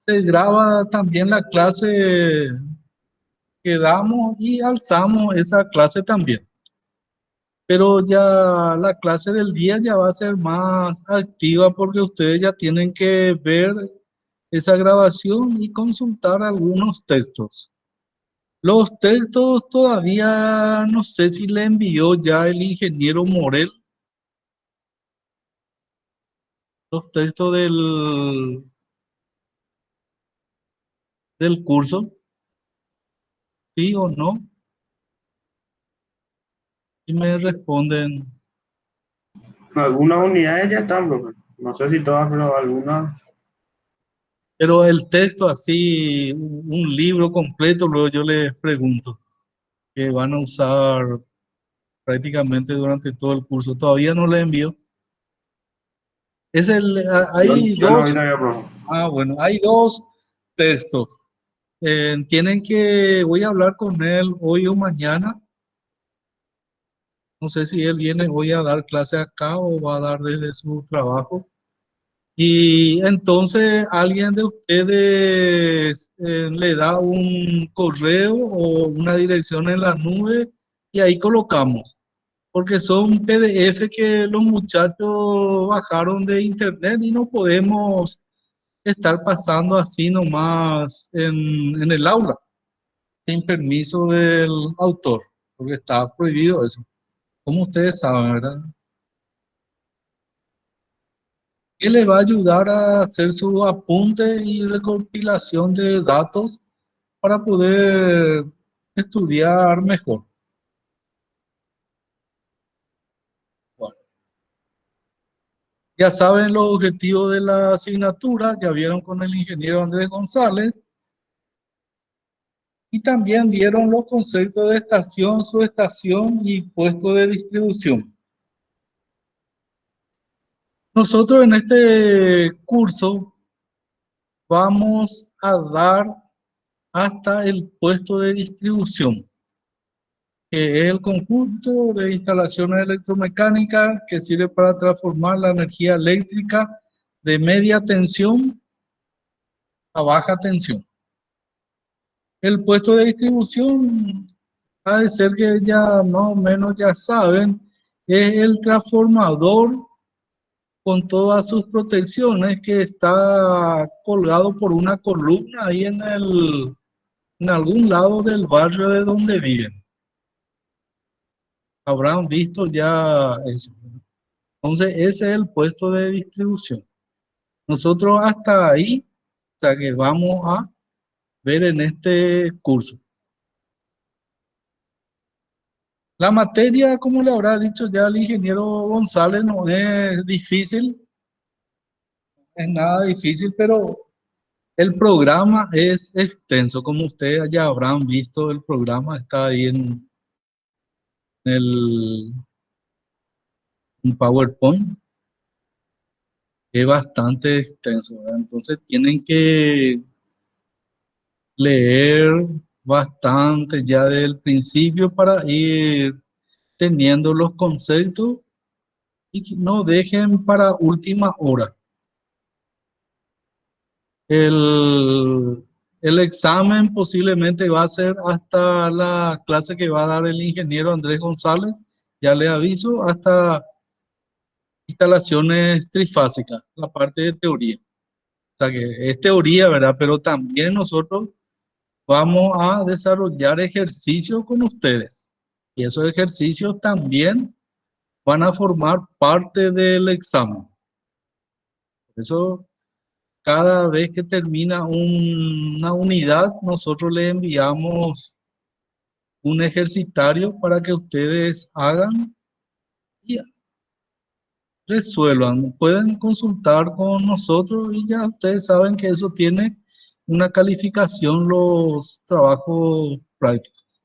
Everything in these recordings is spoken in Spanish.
Se graba también la clase que damos y alzamos esa clase también. Pero ya la clase del día ya va a ser más activa porque ustedes ya tienen que ver esa grabación y consultar algunos textos. Los textos todavía no sé si le envió ya el ingeniero Morel los textos del curso, sí o no, y me responden. Algunas unidades ya están, profe. No sé si todas, pero algunas. Pero el texto así, un libro completo, luego yo les pregunto, que van a usar prácticamente durante todo el curso. Todavía no le envío. Yo, Hay yo no vi dos, todavía, profe. bueno, hay dos textos. Tienen que, voy a hablar con él hoy o mañana. No sé si él viene hoy a dar clase acá o va a dar desde su trabajo. Y entonces alguien de ustedes le da un correo o una dirección en la nube y ahí colocamos. Porque son PDF que los muchachos bajaron de internet y no podemos estar pasando así nomás en el aula, sin permiso del autor, porque está prohibido eso. Como ustedes saben, ¿verdad? Que le va a ayudar a hacer su apunte y recopilación de datos para poder estudiar mejor. Bueno, ya saben los objetivos de la asignatura, ya vieron con el ingeniero Andrés González y también vieron los conceptos de estación, subestación y puesto de distribución. Nosotros en este curso vamos a dar hasta el puesto de distribución, que es el conjunto de instalaciones electromecánicas que sirve para transformar la energía eléctrica de media tensión a baja tensión. El puesto de distribución, ha de ser que ya más o menos ya saben, es el transformador con todas sus protecciones que está colgado por una columna ahí en algún lado del barrio de donde viven. Habrán visto ya eso. Entonces, ese es el puesto de distribución. Nosotros hasta ahí, hasta que vamos a ver en este curso. La materia, como le habrá dicho ya el ingeniero González, no es difícil, es nada difícil, pero el programa es extenso. Como ustedes ya habrán visto, el programa está ahí el en PowerPoint, es bastante extenso, ¿verdad? Entonces tienen que leer bastante ya del principio para ir teniendo los conceptos y que no dejen para última hora. El, el examen posiblemente va a ser hasta la clase que va a dar el ingeniero Andrés González, ya le aviso, hasta instalaciones trifásicas, la parte de teoría. O sea que es teoría, ¿verdad? Pero también nosotros vamos a desarrollar ejercicios con ustedes. Y esos ejercicios también van a formar parte del examen. Por eso, cada vez que termina una unidad, nosotros le enviamos un ejercitario para que ustedes hagan y resuelvan. Pueden consultar con nosotros y ya ustedes saben que eso tiene una calificación los trabajos prácticos.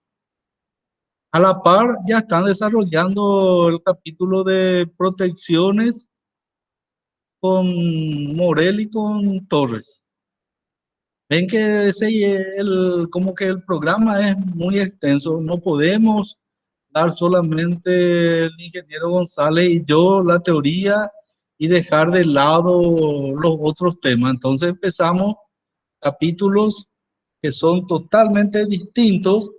A la par, ya están desarrollando el capítulo de protecciones con Morel y con Torres. Ven que como que el programa es muy extenso. No podemos dar solamente el ingeniero González y yo la teoría y dejar de lado los otros temas. Entonces empezamos capítulos que son totalmente distintos,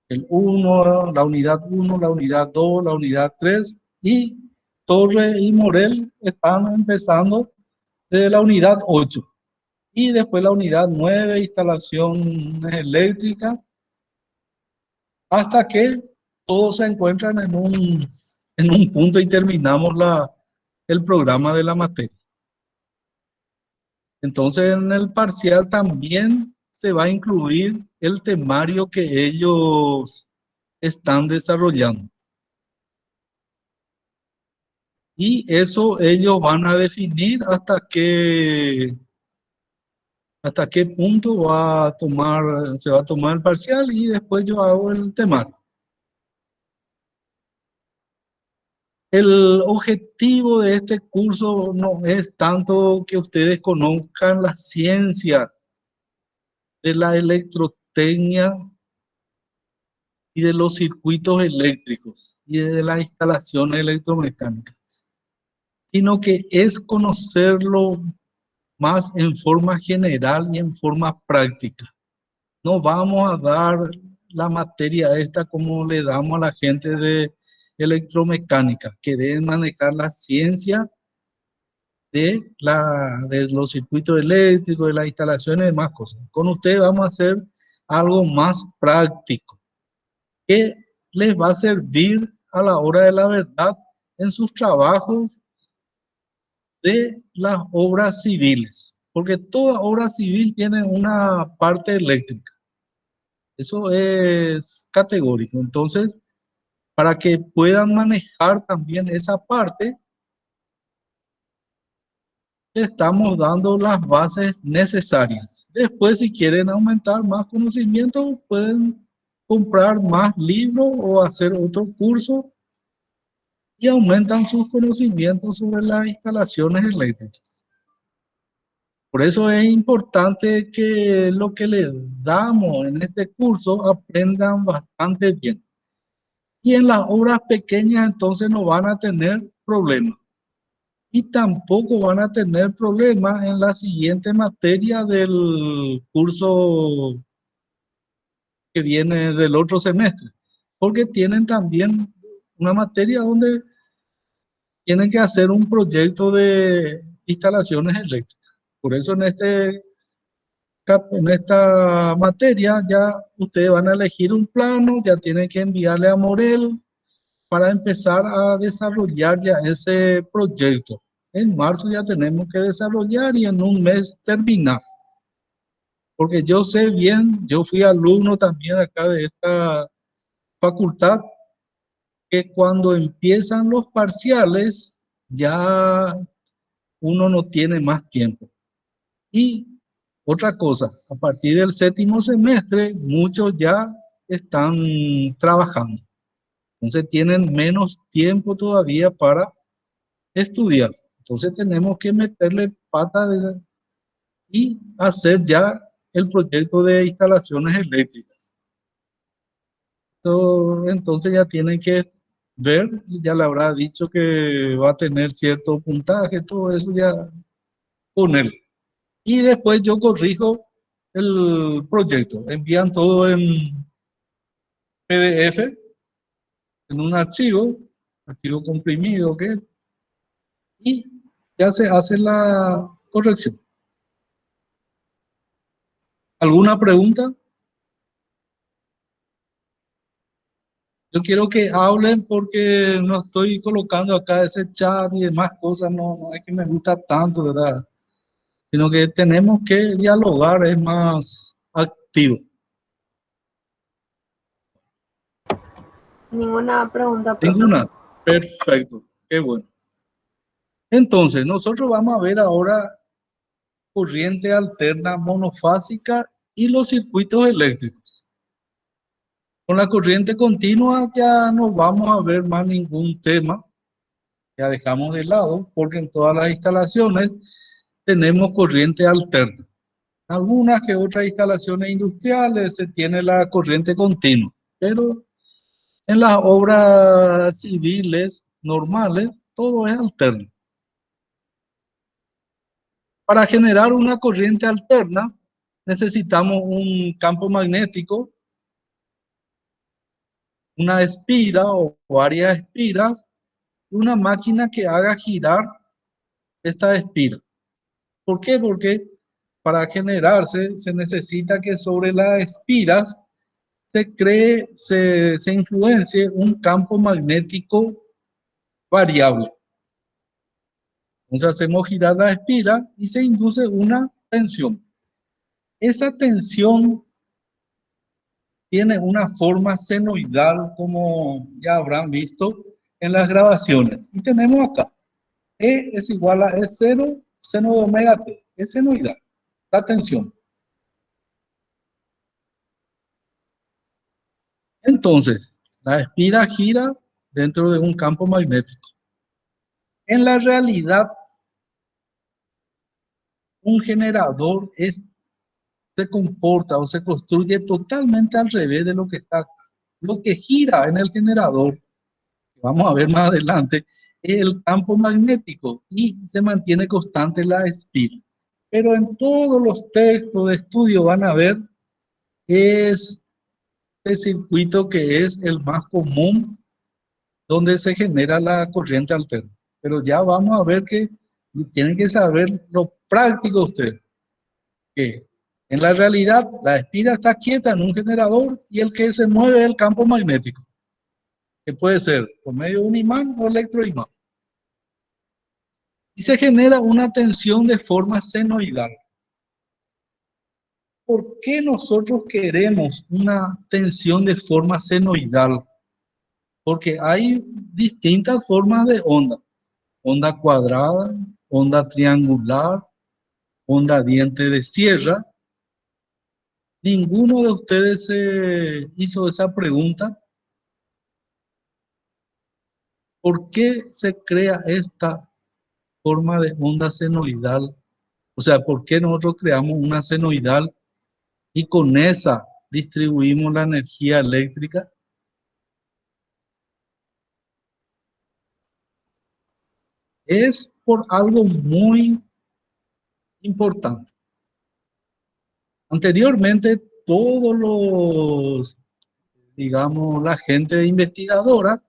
el 1, la unidad 1, la unidad 2, la unidad 3, y Torre y Morel están empezando desde la unidad 8. Y después la unidad 9, instalaciones eléctricas, hasta que todos se encuentran en un punto y terminamos el programa de la materia. Entonces en el parcial también se va a incluir el temario que ellos están desarrollando. Y eso ellos van a definir hasta qué punto se va a tomar el parcial, y después yo hago el temario. El objetivo de este curso no es tanto que ustedes conozcan la ciencia de la electrotecnia y de los circuitos eléctricos y de las instalaciones electromecánicas, sino que es conocerlo más en forma general y en forma práctica. No vamos a dar la materia esta como le damos a la gente de electromecánica, que deben manejar la ciencia de los circuitos eléctricos, de las instalaciones y demás cosas. Con ustedes vamos a hacer algo más práctico, que les va a servir a la hora de la verdad en sus trabajos de las obras civiles, porque toda obra civil tiene una parte eléctrica. Eso es categórico. Entonces, para que puedan manejar también esa parte, le estamos dando las bases necesarias. Después, si quieren aumentar más conocimiento, pueden comprar más libros o hacer otro curso y aumentan sus conocimientos sobre las instalaciones eléctricas. Por eso es importante que lo que les damos en este curso aprendan bastante bien. Y en las obras pequeñas entonces no van a tener problemas. Y tampoco van a tener problemas en la siguiente materia del curso que viene del otro semestre, porque tienen también una materia donde tienen que hacer un proyecto de instalaciones eléctricas. Por eso en esta materia ya ustedes van a elegir un plano, ya tienen que enviarle a Morel para empezar a desarrollar ya ese proyecto. En marzo ya tenemos que desarrollar y en un mes terminar. Porque yo sé bien, yo fui alumno también acá de esta facultad, que cuando empiezan los parciales ya uno no tiene más tiempo. Y otra cosa, a partir del séptimo semestre muchos ya están trabajando. Entonces tienen menos tiempo todavía para estudiar. Entonces tenemos que meterle pata y hacer ya el proyecto de instalaciones eléctricas. Entonces ya tienen que ver, ya le habrá dicho que va a tener cierto puntaje, todo eso ya poner. Y después yo corrijo el proyecto. Envían todo en PDF, en un archivo comprimido, ¿ok? Y ya se hace la corrección. ¿Alguna pregunta? Yo quiero que hablen porque no estoy colocando acá ese chat y demás cosas, no es que me gusta tanto, ¿verdad? Sino que tenemos que dialogar, es más activo. Ninguna pregunta, profe. Ninguna. Perfecto, qué bueno. Entonces, nosotros vamos a ver ahora corriente alterna monofásica y los circuitos eléctricos. Con la corriente continua ya no vamos a ver más ningún tema, ya dejamos de lado, porque en todas las instalaciones tenemos corriente alterna. Algunas que otras instalaciones industriales se tiene la corriente continua, pero en las obras civiles normales todo es alterno. Para generar una corriente alterna necesitamos un campo magnético, una espira o varias espiras, y una máquina que haga girar esta espira. ¿Por qué? Porque para generarse se necesita que sobre las espiras se influencie un campo magnético variable. Entonces hacemos girar la espira y se induce una tensión. Esa tensión tiene una forma senoidal, como ya habrán visto en las grabaciones. Y tenemos acá, E es igual a E0, seno de omega t, es senoidal, la tensión. Entonces, la espira gira dentro de un campo magnético. En la realidad, un generador se comporta o se construye totalmente al revés de lo que está acá. Lo que gira en el generador, que vamos a ver más adelante, es el campo magnético y se mantiene constante la espira. Pero en todos los textos de estudio van a ver este circuito que es el más común donde se genera la corriente alterna. Pero ya vamos a ver que tienen que saber lo práctico ustedes, que en la realidad la espira está quieta en un generador y el que se mueve es el campo magnético, que puede ser por medio de un imán o electroimán. Y se genera una tensión de forma senoidal. ¿Por qué nosotros queremos una tensión de forma senoidal? Porque hay distintas formas de onda. Onda cuadrada, onda triangular, onda diente de sierra. Ninguno de ustedes se hizo esa pregunta. ¿Por qué se crea esta forma de onda senoidal? O sea, ¿por qué nosotros creamos una senoidal y con esa distribuimos la energía eléctrica? Es por algo muy importante. Anteriormente, todos los, digamos, la gente investigadora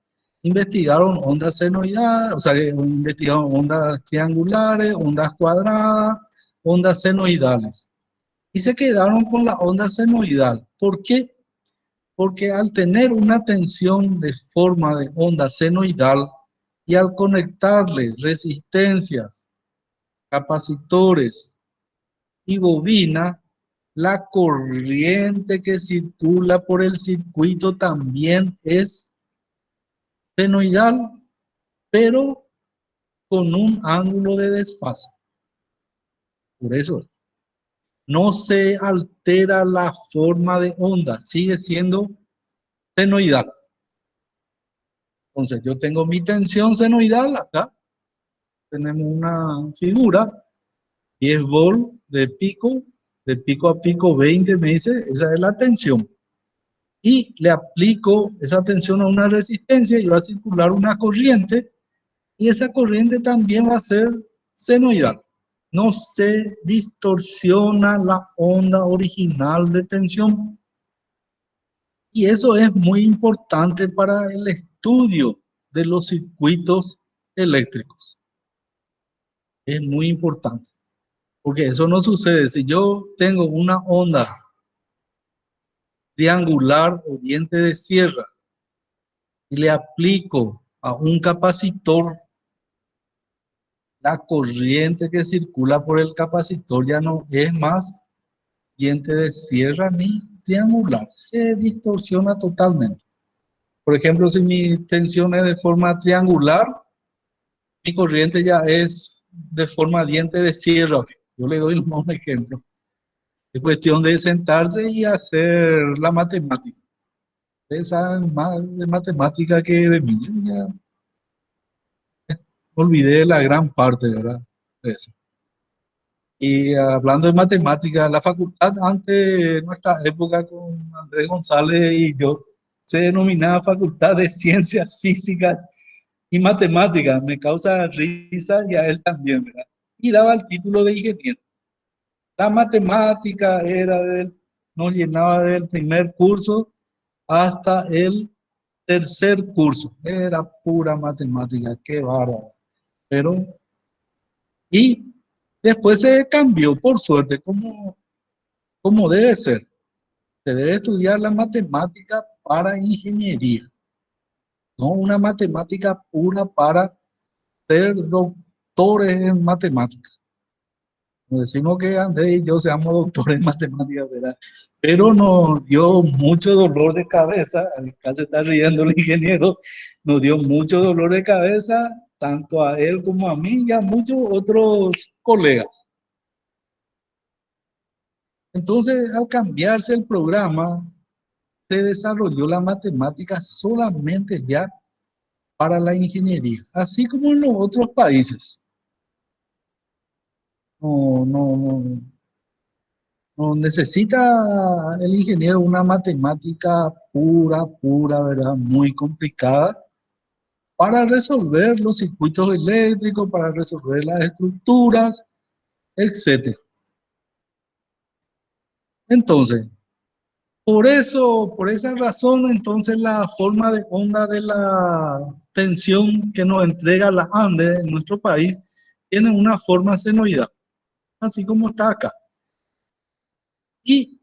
investigaron ondas senoidales, o sea, investigaron ondas triangulares, ondas cuadradas, ondas senoidales. Y se quedaron con la onda senoidal. ¿Por qué? Porque al tener una tensión de forma de onda senoidal y al conectarle resistencias, capacitores y bobina, la corriente que circula por el circuito también es senoidal, pero con un ángulo de desfase. Por eso no se altera la forma de onda, sigue siendo senoidal. Entonces yo tengo mi tensión senoidal acá, tenemos una figura, 10 volts de pico a pico 20 me dice, esa es la tensión. Y le aplico esa tensión a una resistencia y va a circular una corriente y esa corriente también va a ser senoidal. No se distorsiona la onda original de tensión. Y eso es muy importante para el estudio de los circuitos eléctricos. Es muy importante, porque eso no sucede. Si yo tengo una onda triangular o diente de sierra y le aplico a un capacitor, la corriente que circula por el capacitor ya no es más diente de sierra ni triangular, se distorsiona totalmente. Por ejemplo, si mi tensión es de forma triangular, mi corriente ya es de forma diente de sierra. Yo le doy un ejemplo. Es cuestión de sentarse y hacer la matemática. Ustedes saben más de matemática que de mí. Yo ya olvidé la gran parte, ¿verdad? De eso. Y hablando de matemática, la facultad antes de nuestra época con Andrés González y yo se denominaba Facultad de Ciencias Físicas y Matemáticas. Me causa risa y a él también, ¿verdad? Y daba el título de ingeniero. La matemática nos llenaba del primer curso hasta el tercer curso. Era pura matemática, qué bárbaro. Pero, y después se cambió, por suerte, como debe ser. Se debe estudiar la matemática para ingeniería, no una matemática pura para ser doctores en matemáticas. No decimos que Andrés y yo seamos doctores en matemáticas, ¿verdad? Pero nos dio mucho dolor de cabeza, acá se está riendo el ingeniero, nos dio mucho dolor de cabeza, tanto a él como a mí y a muchos otros colegas. Entonces, al cambiarse el programa, se desarrolló la matemática solamente ya para la ingeniería, así como en los otros países. No, no, no, no necesita el ingeniero una matemática pura, pura, ¿verdad? Muy complicada para resolver los circuitos eléctricos, para resolver las estructuras, etcétera. Entonces, por esa razón, entonces la forma de onda de la tensión que nos entrega la ANDE en nuestro país tiene una forma senoidal, así como está acá. Y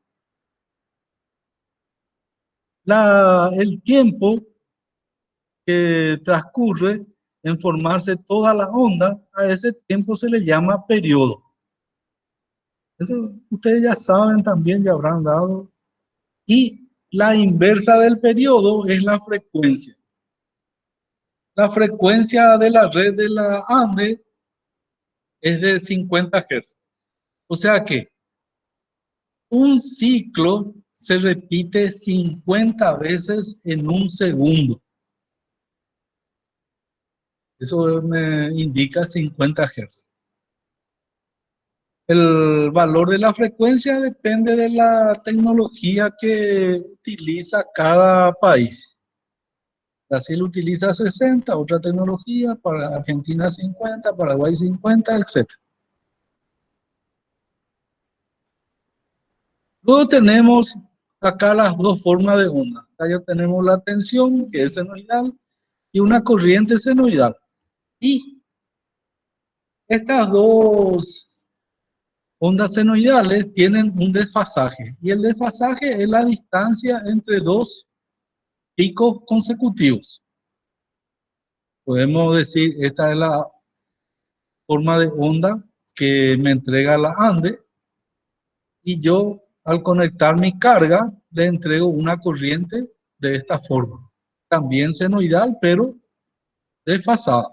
el tiempo que transcurre en formarse toda la onda, a ese tiempo se le llama periodo. Eso ustedes ya saben también, ya habrán dado. Y la inversa del periodo es la frecuencia. La frecuencia de la red de la ANDE es de 50 Hz. O sea que un ciclo se repite 50 veces en un segundo. Eso me indica 50 Hz. El valor de la frecuencia depende de la tecnología que utiliza cada país. Brasil utiliza 60, otra tecnología, para Argentina 50, Paraguay 50, etc. Luego tenemos acá las dos formas de onda. Acá ya tenemos la tensión, que es senoidal, y una corriente senoidal. Y estas dos ondas senoidales tienen un desfasaje. Y el desfasaje es la distancia entre dos picos consecutivos. Podemos decir, esta es la forma de onda que me entrega la ANDE. Y yo, al conectar mi carga, le entrego una corriente de esta forma. También senoidal, pero desfasada.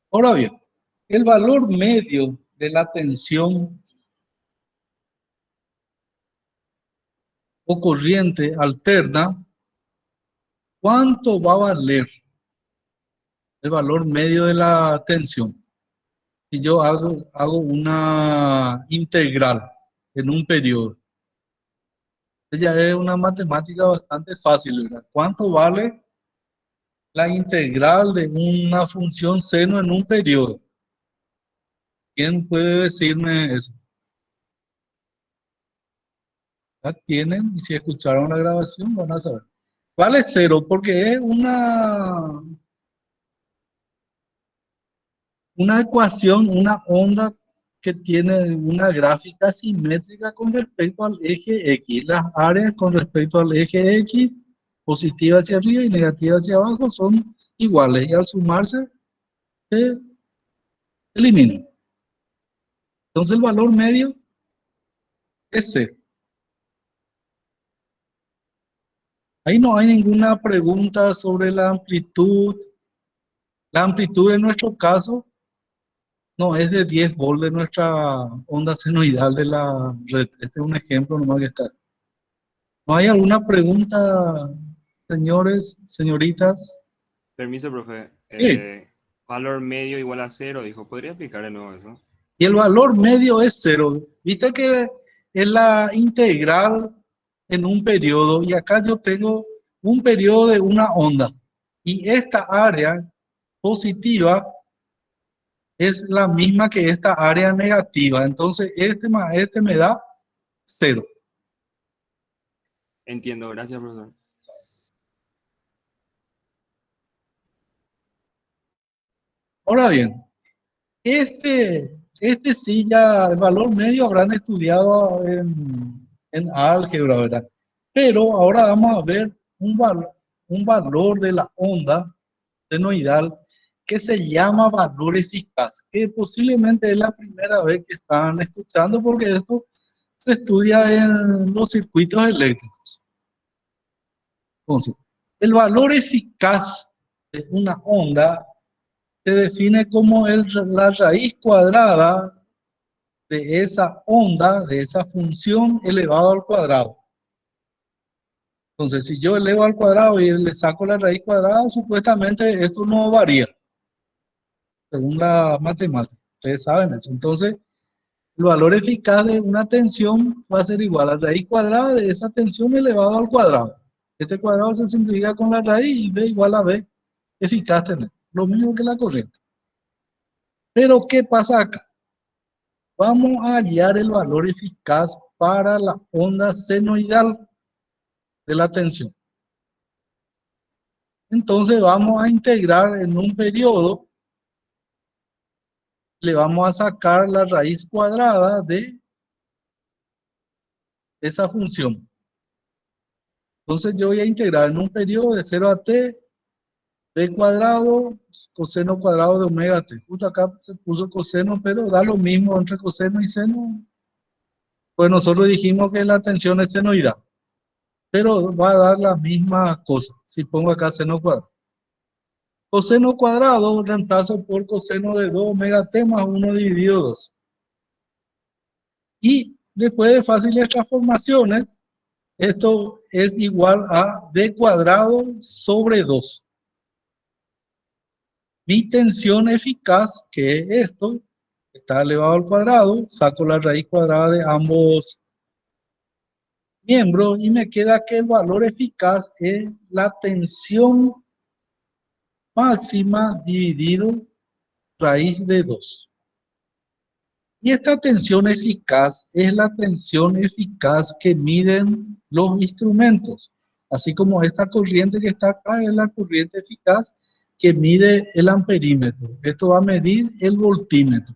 Ahora bien, el valor medio de la tensión o corriente alterna, ¿cuánto va a valer el valor medio de la tensión? Si yo hago una integral en un periodo, ella es una matemática bastante fácil, ¿verdad? ¿Cuánto vale la integral de una función seno en un periodo? ¿Quién puede decirme eso? Ya tienen, y si escucharon la grabación van a saber. Vale cero porque es una ecuación, una onda que tiene una gráfica simétrica con respecto al eje X. Las áreas con respecto al eje X, positiva hacia arriba y negativa hacia abajo, son iguales y al sumarse se eliminan. Entonces el valor medio es cero. Ahí no hay ninguna pregunta sobre la amplitud. La amplitud en nuestro caso no es de 10 volts de nuestra onda senoidal de la red. Este es un ejemplo nomás que está. ¿No hay alguna pregunta, señores, señoritas? Permiso, profe. Sí. Valor medio igual a cero, dijo. ¿Podría explicar de nuevo eso? Y el valor medio es cero. Viste que es la integral en un periodo. Y acá yo tengo un periodo de una onda. Y esta área positiva es la misma que esta área negativa. Entonces, este más este me da 0. Entiendo, gracias, profesor. Ahora bien, este sí ya, el valor medio habrán estudiado en álgebra, ¿verdad? Pero ahora vamos a ver un valor de la onda senoidal que se llama valor eficaz, que posiblemente es la primera vez que están escuchando porque esto se estudia en los circuitos eléctricos. Entonces, el valor eficaz de una onda se define como la raíz cuadrada de esa onda, de esa función elevado al cuadrado. Entonces, si yo elevo al cuadrado y le saco la raíz cuadrada, supuestamente esto no varía, según la matemática. Ustedes saben eso. Entonces, el valor eficaz de una tensión va a ser igual a la raíz cuadrada de esa tensión elevado al cuadrado. Este cuadrado se simplifica con la raíz y B igual a B eficaz tener. Lo mismo que la corriente. Pero, ¿qué pasa acá? Vamos a hallar el valor eficaz para la onda senoidal de la tensión. Entonces vamos a integrar en un periodo, le vamos a sacar la raíz cuadrada de esa función. Entonces yo voy a integrar en un periodo de 0 a t, b cuadrado, coseno cuadrado de omega t. Justo acá se puso coseno, pero da lo mismo entre coseno y seno. Pues nosotros dijimos que la tensión es senoidal, pero va a dar la misma cosa si pongo acá seno cuadrado. Coseno cuadrado reemplazo por coseno de 2 omega t más 1 dividido 2. Y después de fáciles transformaciones, esto es igual a b cuadrado sobre 2. Mi tensión eficaz, que es esto, está elevado al cuadrado, saco la raíz cuadrada de ambos miembros y me queda que el valor eficaz es la tensión máxima dividido raíz de 2. Y esta tensión eficaz es la tensión eficaz que miden los instrumentos. Así como esta corriente que está acá es la corriente eficaz que mide el amperímetro. Esto va a medir el voltímetro.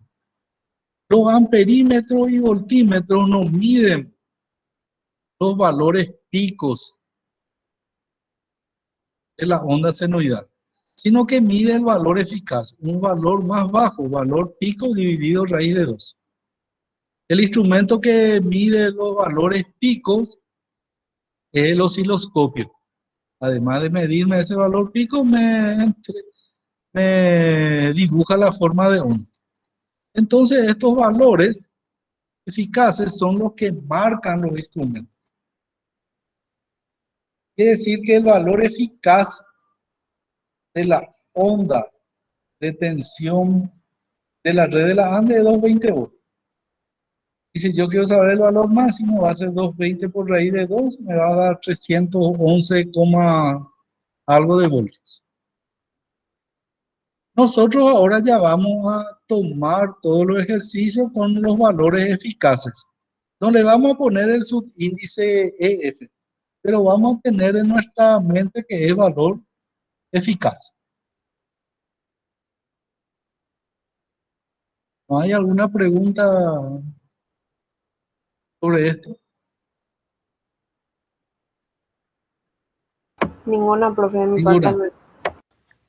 Los amperímetros y voltímetros no miden los valores picos de la onda senoidal, sino que mide el valor eficaz, un valor más bajo, valor pico dividido raíz de 2. El instrumento que mide los valores picos es el osciloscopio. Además de medirme ese valor pico, me dibuja la forma de onda. Entonces, estos valores eficaces son los que marcan los instrumentos. Quiere decir que el valor eficaz de la onda de tensión de la red de la ANDE es 220 volts. Y si yo quiero saber el valor máximo, va a ser 220 por raíz de 2, me va a dar 311, algo de voltios. Nosotros ahora ya vamos a tomar todos los ejercicios con los valores eficaces. No le vamos a poner el subíndice EF, pero vamos a tener en nuestra mente que es valor eficaz. ¿No hay alguna pregunta sobre esto? Ninguna, profe, de mi Ninguna. parte.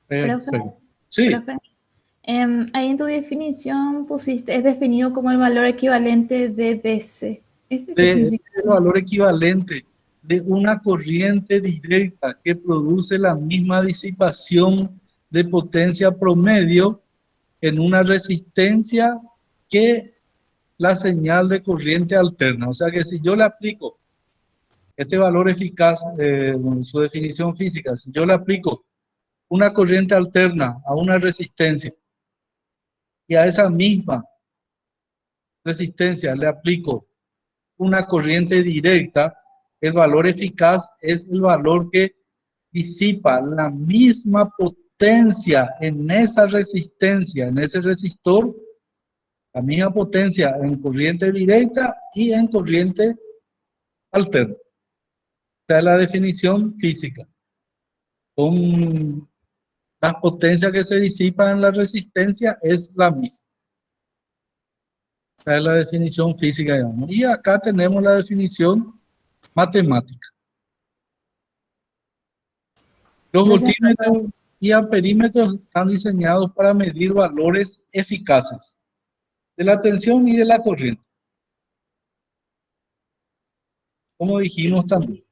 Perfecto. Sí. Profe, ahí en tu definición pusiste, es definido como el valor equivalente de DC. ¿Eso qué significa? El valor equivalente de una corriente directa que produce la misma disipación de potencia promedio en una resistencia que la señal de corriente alterna. O sea que si yo le aplico este valor eficaz, su definición física, si yo le aplico una corriente alterna a una resistencia y a esa misma resistencia le aplico una corriente directa, el valor eficaz es el valor que disipa la misma potencia potencia en esa resistencia, en ese resistor, la misma potencia en corriente directa y en corriente alterna. Esta es la definición física. Son las potencias que se disipan en la resistencia es la misma. Esta es la definición física, digamos. Y acá tenemos la definición matemática. Los Gracias, voltímetros y amperímetros están diseñados para medir valores eficaces de la tensión y de la corriente. Como dijimos también.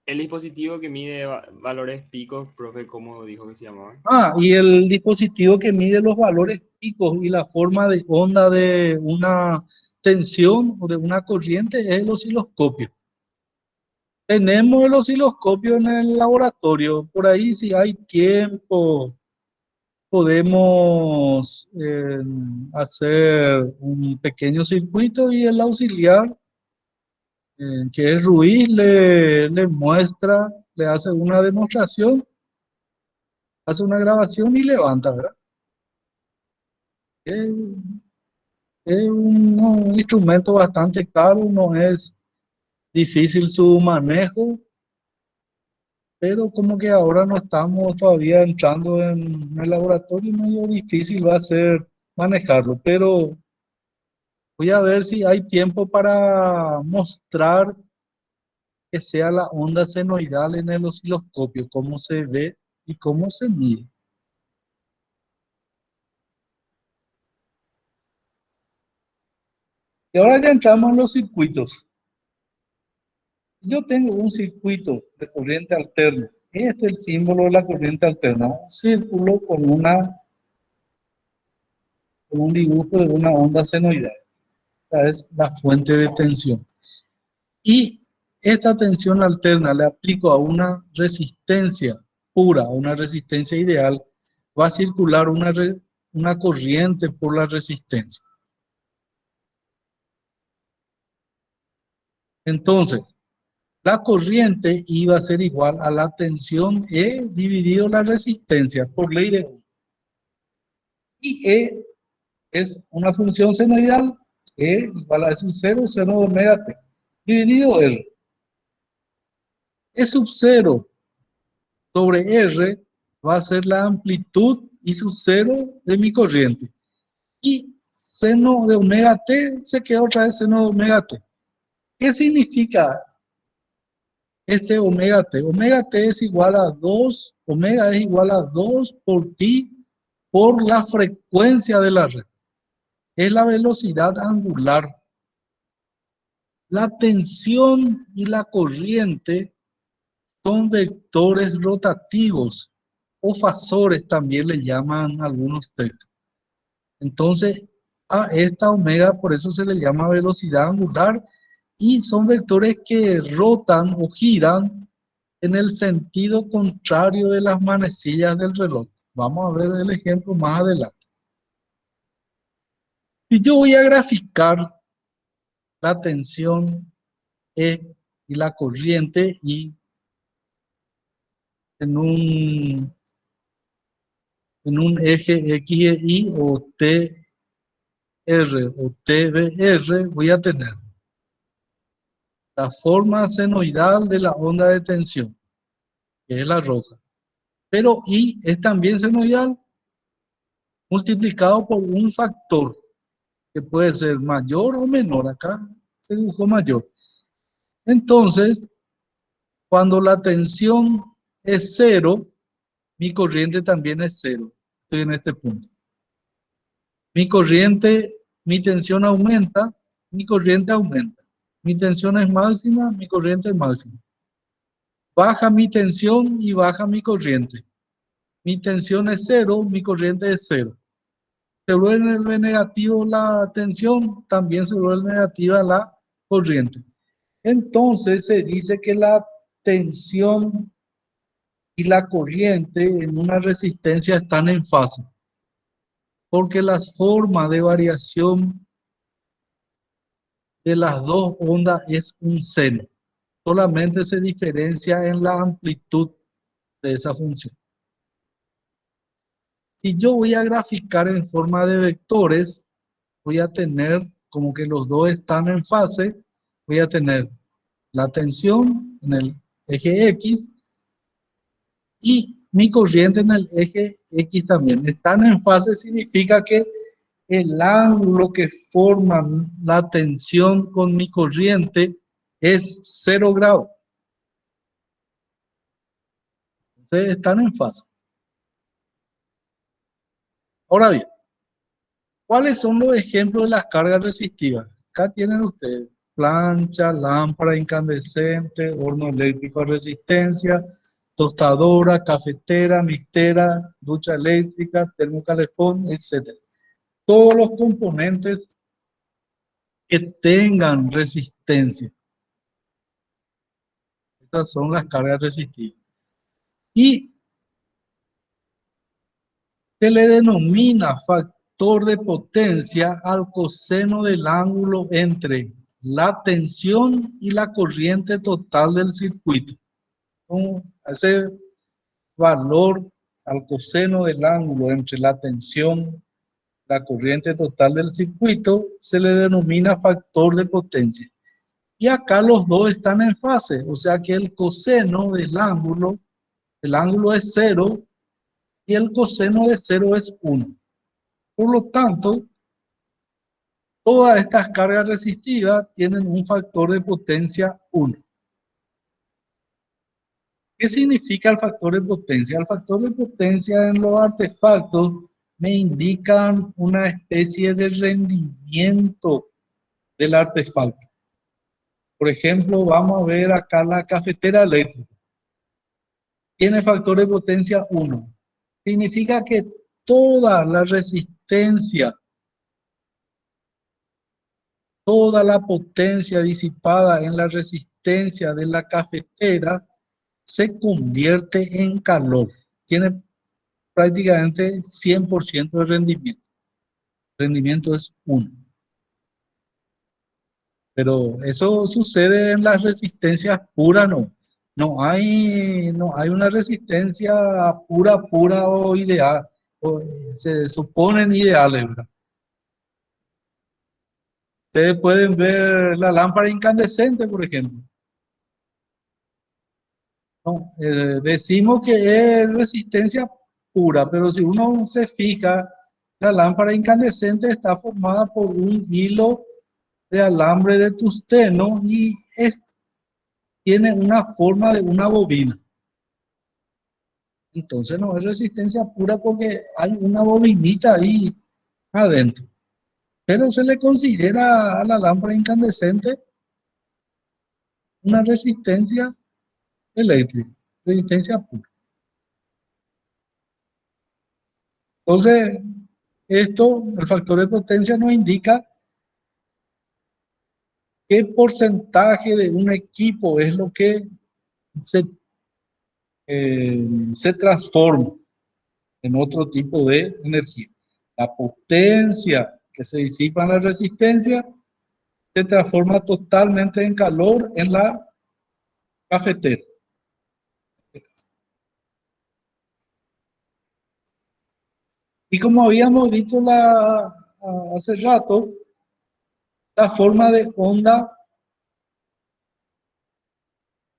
El dispositivo que mide valores picos, profe, ¿cómo dijo que se llamaba? Y el dispositivo que mide los valores picos y la forma de onda de una tensión o de una corriente es el osciloscopio. Tenemos el osciloscopio en el laboratorio. Por ahí, si hay tiempo, podemos hacer un pequeño circuito y el auxiliar, que es Ruiz, le muestra, le hace una demostración, hace una grabación y levanta, ¿verdad? Es, es un instrumento bastante caro, no es difícil su manejo, pero como que ahora no estamos todavía entrando en el laboratorio, medio difícil va a ser manejarlo, pero voy a ver si hay tiempo para mostrar que sea la onda senoidal en el osciloscopio, cómo se ve y cómo se mide. Y ahora ya entramos en los circuitos. Yo tengo un circuito de corriente alterna. Este es el símbolo de la corriente alterna. Un círculo con un dibujo de una onda senoidal. Esta es la fuente de tensión. Y esta tensión alterna le aplico a una resistencia pura, a una resistencia ideal, va a circular una corriente por la resistencia. Entonces, la corriente iba a ser igual a la tensión E dividido la resistencia por ley de Ohm. Y E es una función senoidal, E igual a sub 0, seno de omega t, dividido R. E sub 0 sobre R va a ser la amplitud I sub 0 de mi corriente. Y seno de omega t se queda otra vez seno de omega t. ¿Qué significa este omega t? Omega t es igual a 2, omega es igual a 2 por pi por la frecuencia de la red. Es la velocidad angular. La tensión y la corriente son vectores rotativos o fasores, también le llaman algunos textos. Entonces, a esta omega por eso se le llama velocidad angular y son vectores que rotan o giran en el sentido contrario de las manecillas del reloj. Vamos a ver el ejemplo más adelante. Si yo voy a graficar la tensión E y la corriente I en un eje X e Y o TR o TBR, voy a tener la forma senoidal de la onda de tensión, que es la roja. Pero I es también senoidal multiplicado por un factor que puede ser mayor o menor. Acá se dibujó mayor. Entonces, cuando la tensión es 0, mi corriente también es 0. Estoy en este punto. Mi tensión aumenta, mi corriente aumenta. Mi tensión es máxima, mi corriente es máxima. Baja mi tensión y baja mi corriente. Mi tensión es 0, mi corriente es 0. Se vuelve negativo la tensión, también se vuelve negativa la corriente. Entonces se dice que la tensión y la corriente en una resistencia están en fase, porque las formas de variación de las dos ondas es un seno. Solamente se diferencia en la amplitud de esa función. Si yo voy a graficar en forma de vectores, voy a tener como que los dos están en fase, voy a tener la tensión en el eje X y mi corriente en el eje X también. Están en fase significa que el ángulo que forma la tensión con mi corriente es 0 grados. Entonces están en fase. Ahora bien, ¿cuáles son los ejemplos de las cargas resistivas? Acá tienen ustedes plancha, lámpara incandescente, horno eléctrico a resistencia, tostadora, cafetera, mixtera, ducha eléctrica, termocalefón, etc. Todos los componentes que tengan resistencia. Estas son las cargas resistivas. Y se le denomina factor de potencia al coseno del ángulo entre la tensión y la corriente total del circuito. Ese valor al coseno del ángulo entre la tensión y la corriente total del circuito se le denomina factor de potencia. Y acá los dos están en fase, o sea que el coseno del ángulo, el ángulo es 0 y el coseno de 0 es 1. Por lo tanto, todas estas cargas resistivas tienen un factor de potencia 1. ¿Qué significa el factor de potencia? El factor de potencia en los artefactos me indican una especie de rendimiento del artefacto. Por ejemplo, vamos a ver acá la cafetera eléctrica. Tiene factor de potencia 1. Significa que toda la resistencia, toda la potencia disipada en la resistencia de la cafetera se convierte en calor. Tiene prácticamente 100% de rendimiento. El rendimiento es 1. Pero eso sucede en las resistencias puras, no. No hay una resistencia pura o ideal. Se suponen ideales, ¿verdad? Ustedes pueden ver la lámpara incandescente, por ejemplo. No, decimos que es resistencia pura, pero si uno se fija, la lámpara incandescente está formada por un hilo de alambre de tungsteno y tiene una forma de una bobina. Entonces no es resistencia pura porque hay una bobinita ahí adentro. Pero se le considera a la lámpara incandescente una resistencia eléctrica, resistencia pura. Entonces, el factor de potencia nos indica qué porcentaje de un equipo es lo que se transforma en otro tipo de energía. La potencia que se disipa en la resistencia se transforma totalmente en calor en la cafetera. Y como habíamos dicho hace rato, la forma de onda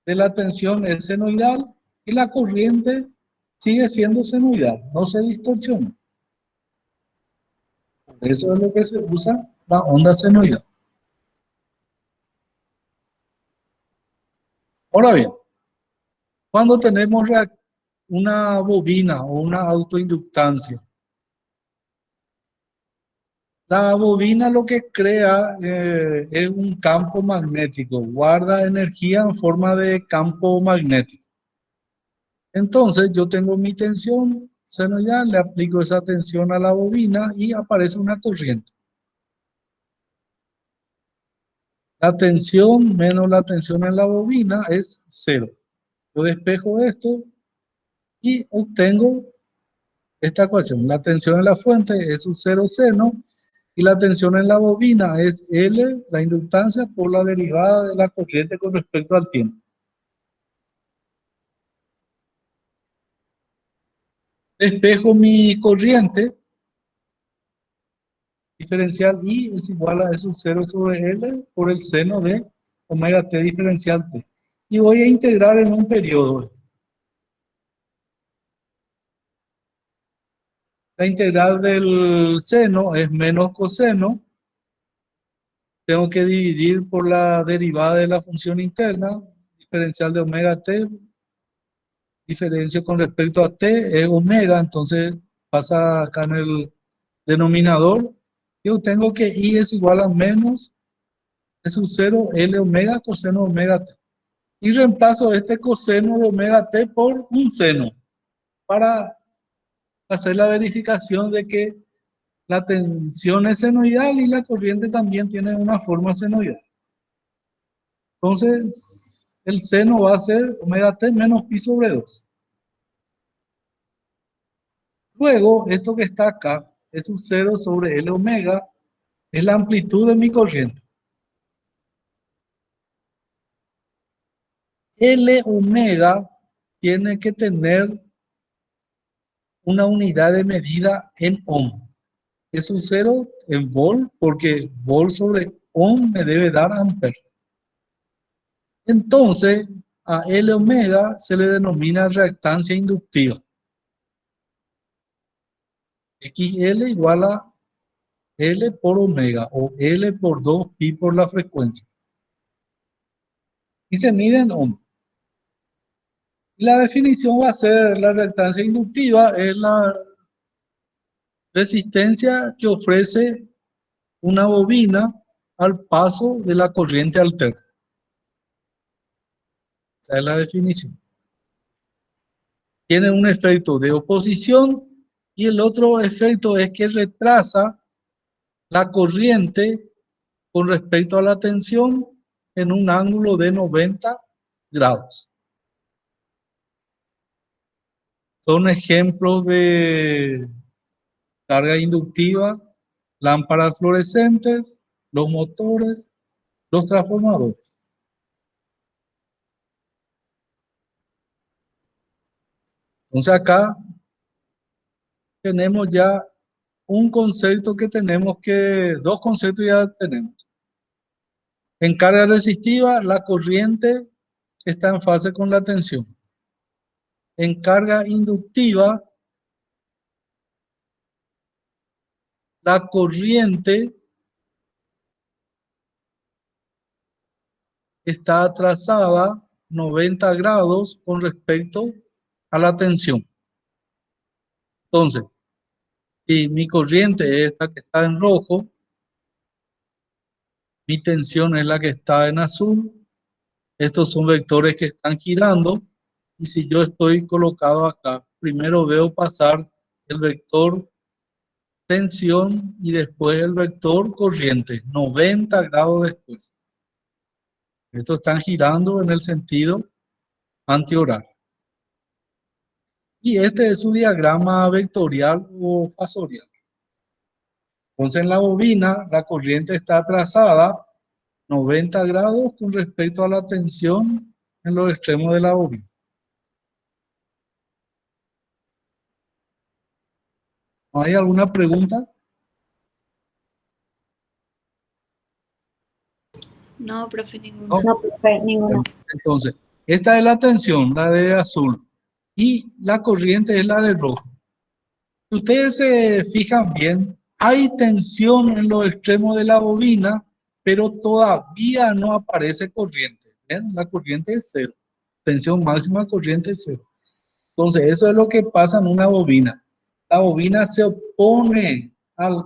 de la tensión es senoidal y la corriente sigue siendo senoidal, no se distorsiona. Por eso es lo que se usa la onda senoidal. Ahora bien, cuando tenemos una bobina o una autoinductancia, la bobina lo que crea es un campo magnético, guarda energía en forma de campo magnético. Entonces yo tengo mi tensión senoidal, le aplico esa tensión a la bobina y aparece una corriente. La tensión menos la tensión en la bobina es 0. Yo despejo esto y obtengo esta ecuación. La tensión en la fuente es un 0 seno y la tensión en la bobina es L, la inductancia, por la derivada de la corriente con respecto al tiempo. Despejo mi corriente diferencial I es igual a eso 0 sobre L por el seno de omega t diferencial t. Y voy a integrar en un periodo. La integral del seno es menos coseno. Tengo que dividir por la derivada de la función interna, diferencial de omega t, diferencia con respecto a t es omega, entonces pasa acá en el denominador. Yo tengo que I es igual a menos es un 0 L omega coseno de omega t. Y reemplazo este coseno de omega t por un seno para hacer la verificación de que la tensión es senoidal y la corriente también tiene una forma senoidal. Entonces, el seno va a ser omega t menos pi sobre 2. Luego, esto que está acá es un 0 sobre L omega, es la amplitud de mi corriente. L omega tiene que tener una unidad de medida en ohm. Es un 0 en volt porque volt sobre ohm me debe dar amper. Entonces, a L omega se le denomina reactancia inductiva. XL igual a L por omega o L por 2 pi por la frecuencia. Y se mide en ohm. La definición va a ser la reactancia inductiva, es la resistencia que ofrece una bobina al paso de la corriente alterna. Esa es la definición. Tiene un efecto de oposición y el otro efecto es que retrasa la corriente con respecto a la tensión en un ángulo de 90 grados. Son ejemplos de carga inductiva, lámparas fluorescentes, los motores, los transformadores. Entonces acá tenemos ya un concepto que tenemos que, dos conceptos ya tenemos. En carga resistiva, la corriente está en fase con la tensión. En carga inductiva, la corriente está atrasada 90 grados con respecto a la tensión. Entonces, si mi corriente es esta que está en rojo, mi tensión es la que está en azul, estos son vectores que están girando, y si yo estoy colocado acá, primero veo pasar el vector tensión y después el vector corriente, 90 grados después. Estos están girando en el sentido antihorario. Y este es su diagrama vectorial o fasorial. Entonces en la bobina la corriente está atrasada 90 grados con respecto a la tensión en los extremos de la bobina. ¿Hay alguna pregunta? No, profe, ninguna. No. No, profe, ninguna. Entonces, esta es la tensión, la de azul, y la corriente es la de rojo. Si ustedes se fijan bien, hay tensión en los extremos de la bobina, pero todavía no aparece corriente. ¿Ven? La corriente es cero. Tensión máxima, corriente es cero. Entonces, eso es lo que pasa en una bobina. La bobina se opone al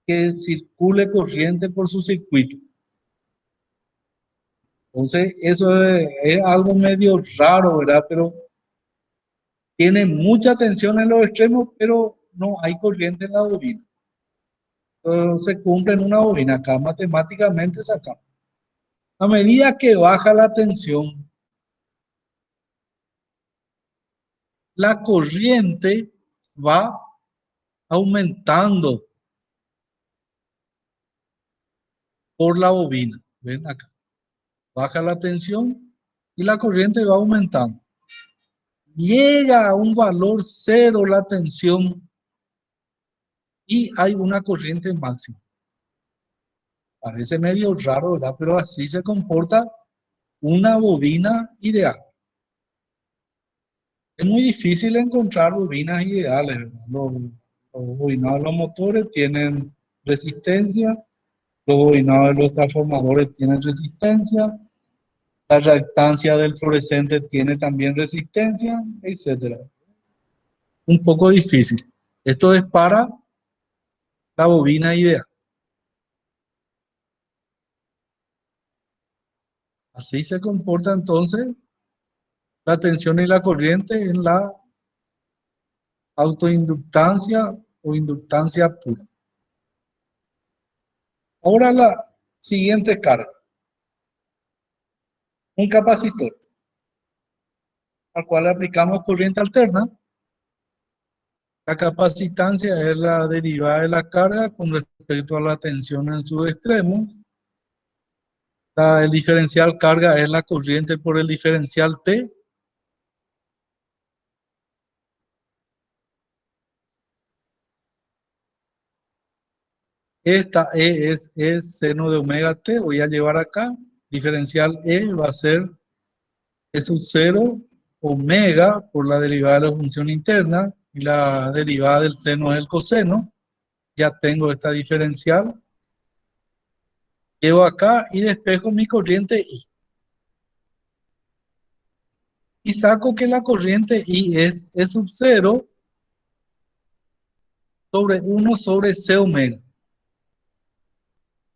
que circule corriente por su circuito. Entonces, eso es algo medio raro, ¿verdad? Pero tiene mucha tensión en los extremos, pero no hay corriente en la bobina. Entonces, se cumple en una bobina. Acá matemáticamente sacamos. A medida que baja la tensión, la corriente va aumentando por la bobina. ¿Ven acá? Baja la tensión y la corriente va aumentando. llega a un valor cero la tensión y hay una corriente máxima. Parece medio raro, ¿verdad? Pero así se comporta una bobina ideal. Es muy difícil encontrar bobinas ideales, ¿verdad? Los bobinados de los motores tienen resistencia, los bobinados de los transformadores tienen resistencia, la reactancia del fluorescente tiene también resistencia, etc. Un poco difícil. Esto es para la bobina ideal. Así se comporta entonces la tensión y la corriente en la autoinductancia o inductancia pura. Ahora la siguiente carga. Un capacitor al cual aplicamos corriente alterna. La capacitancia es la derivada de la carga con respecto a la tensión en sus extremos. El diferencial carga es la corriente por el diferencial T. Esta E es seno de omega T. Voy a llevar acá. Diferencial E va a ser E sub 0 omega por la derivada de la función interna. Y la derivada del seno es el coseno. Ya tengo esta diferencial. Llevo acá y despejo mi corriente I. Y saco que la corriente I es E sub 0 sobre 1 sobre C omega.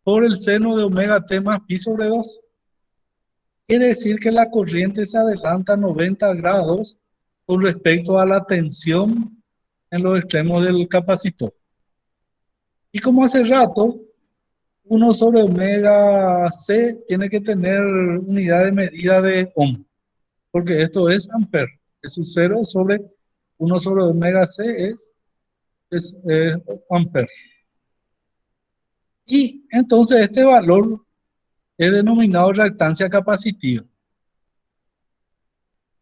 Por el seno de omega T más pi sobre 2. Quiere decir que la corriente se adelanta 90 grados con respecto a la tensión en los extremos del capacitor. Y como hace rato, 1 sobre omega C tiene que tener unidad de medida de ohm, porque esto es ampere. Es 0 sobre 1 sobre omega C es ampere. Y entonces este valor es denominado reactancia capacitiva.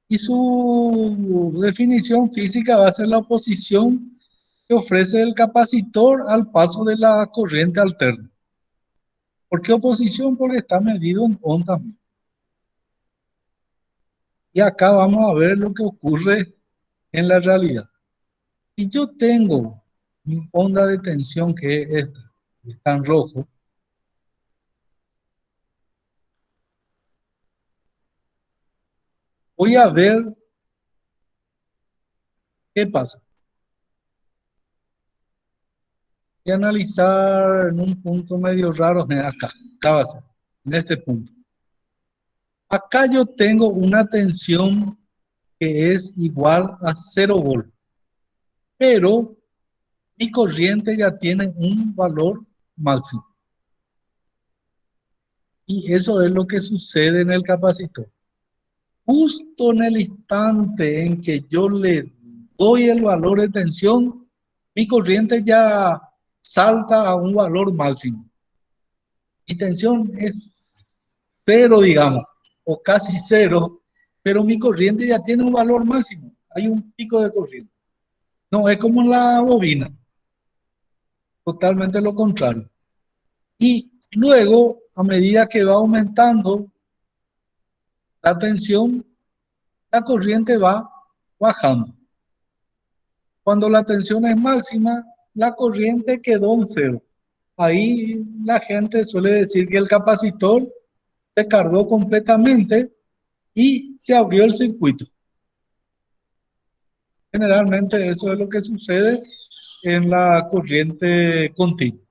Y su definición física va a ser la oposición que ofrece el capacitor al paso de la corriente alterna. ¿Por qué oposición? Porque está medido en ohm también. Y acá vamos a ver lo que ocurre en la realidad. Si yo tengo mi onda de tensión, que es esta, que está en rojo, voy a ver qué pasa. Voy a analizar en un punto medio raro, acá va a ser, en este punto. Acá yo tengo una tensión que es igual a 0 volt, pero mi corriente ya tiene un valor máximo. Y eso es lo que sucede en el capacitor. Justo en el instante en que yo le doy el valor de tensión, mi corriente ya salta a un valor máximo. Mi tensión es 0, digamos, o casi 0, pero mi corriente ya tiene un valor máximo. Hay un pico de corriente. No, es como la bobina. Totalmente lo contrario. Y luego, a medida que va aumentando la tensión, la corriente va bajando. Cuando la tensión es máxima, la corriente quedó en 0. Ahí la gente suele decir que el capacitor se cargó completamente y se abrió el circuito. Generalmente eso es lo que sucede en la corriente continua.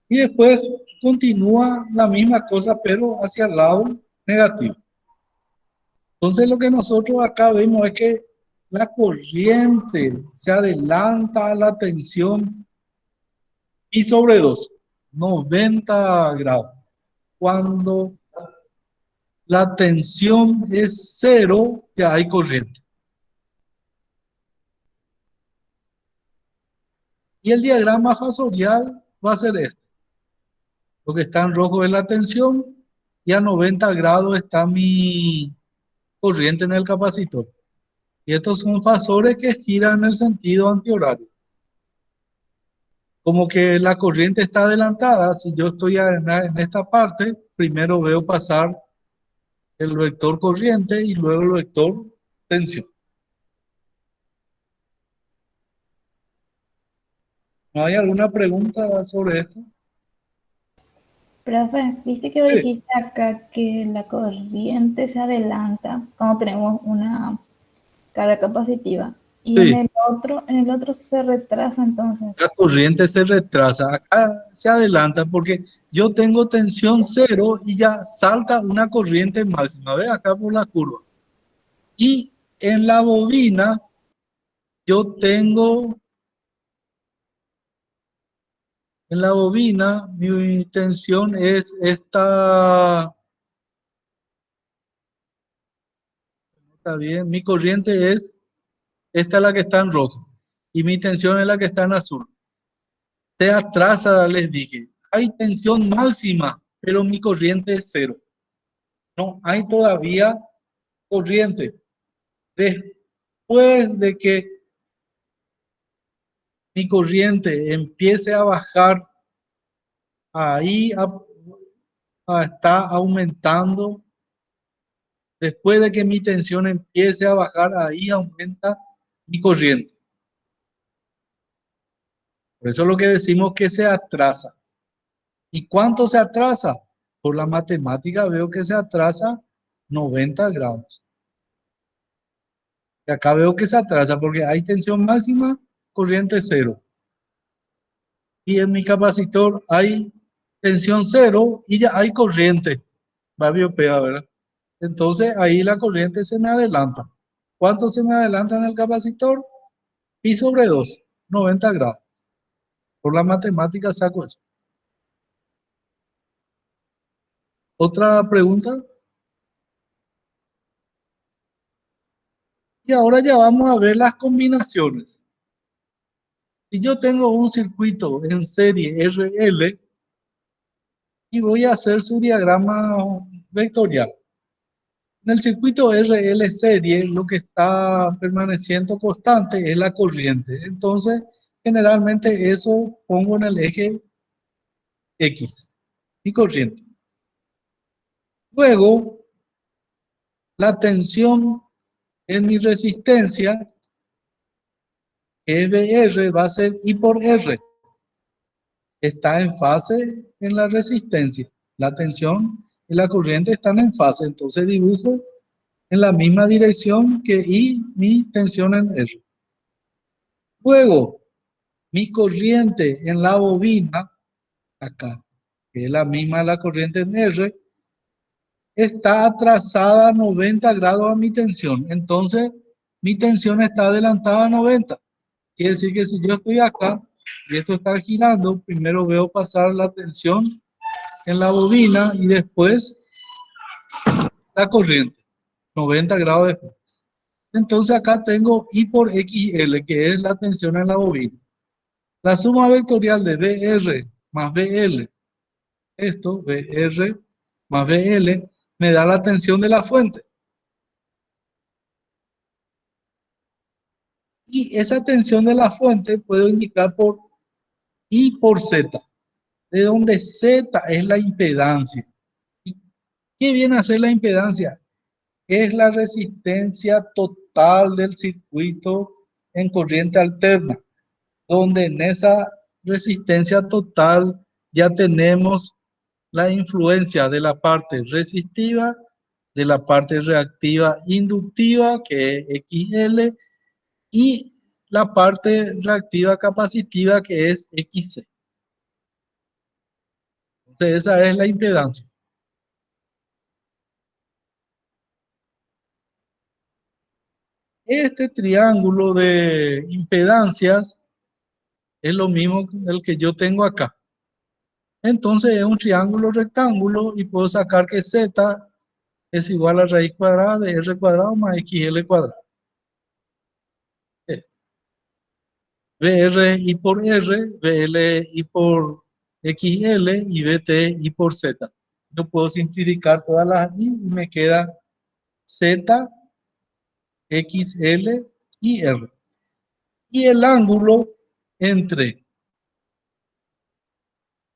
Y después continúa la misma cosa, pero hacia el lado negativo. Entonces lo que nosotros acá vemos es que la corriente se adelanta a la tensión pi sobre 2, 90 grados. Cuando la tensión es 0, ya hay corriente. Y el diagrama fasorial va a ser este. Lo que está en rojo es la tensión y a 90 grados está mi corriente en el capacitor. Y estos son fasores que giran en el sentido antihorario. Como que la corriente está adelantada, si yo estoy en esta parte, primero veo pasar el vector corriente y luego el vector tensión. ¿No hay alguna pregunta sobre esto? Profe, viste que Sí. dijiste acá que la corriente se adelanta cuando tenemos una carga capacitiva y Sí. en el otro se retrasa entonces. La corriente se retrasa, acá se adelanta porque yo tengo tensión cero y ya salta una corriente máxima, ¿ves? Acá por la curva. Y en la bobina yo tengo, en la bobina mi tensión es esta, está bien, mi corriente es esta la que está en rojo y mi tensión es la que está en azul. Se atrasa, les dije, hay tensión máxima, pero mi corriente es cero. No hay todavía corriente. Después de que mi corriente empiece a bajar, ahí está aumentando. Después de que mi tensión empiece a bajar, ahí aumenta mi corriente. Por eso es lo que decimos que se atrasa. ¿Y cuánto se atrasa? Por la matemática veo que se atrasa 90 grados. Y acá veo que se atrasa porque hay tensión máxima, corriente cero. Y en mi capacitor hay tensión cero y ya hay corriente. Va biopea, ¿verdad? Entonces ahí la corriente se me adelanta. ¿Cuánto se me adelanta en el capacitor? Pi sobre 2, 90 grados. Por la matemática saco eso. ¿Otra pregunta? Y ahora ya vamos a ver las combinaciones. Si yo tengo un circuito en serie RL y voy a hacer su diagrama vectorial. En el circuito RL serie lo que está permaneciendo constante es la corriente. Entonces, generalmente eso pongo en el eje X, mi corriente. Luego, la tensión en mi resistencia, que es VR, va a ser I por R. Está en fase en la resistencia. La tensión y la corriente están en fase. Entonces dibujo en la misma dirección que I, mi tensión en R. Luego, mi corriente en la bobina, acá, que es la misma de la corriente en R, está atrasada a 90 grados a mi tensión. Entonces, mi tensión está adelantada a 90. Quiere decir que si yo estoy acá y esto está girando, primero veo pasar la tensión en la bobina y después la corriente, 90 grados después. Entonces acá tengo I por XL, que es la tensión en la bobina. La suma vectorial de VR más BL, esto, VR más BL, me da la tensión de la fuente. Y esa tensión de la fuente puedo indicar por I por Z, de donde Z es la impedancia. ¿Y qué viene a ser la impedancia? Es la resistencia total del circuito en corriente alterna, donde en esa resistencia total ya tenemos la influencia de la parte resistiva, de la parte reactiva inductiva, que es XL, y la parte reactiva capacitiva, que es XC. Entonces esa es la impedancia. Este triángulo de impedancias es lo mismo del que yo tengo acá. Entonces es un triángulo rectángulo y puedo sacar que Z es igual a raíz cuadrada de R cuadrado más XL cuadrado. VR I por R, BL I por XL y BT I por Z. Yo puedo simplificar todas las I y me queda Z, XL y R. Y el ángulo entre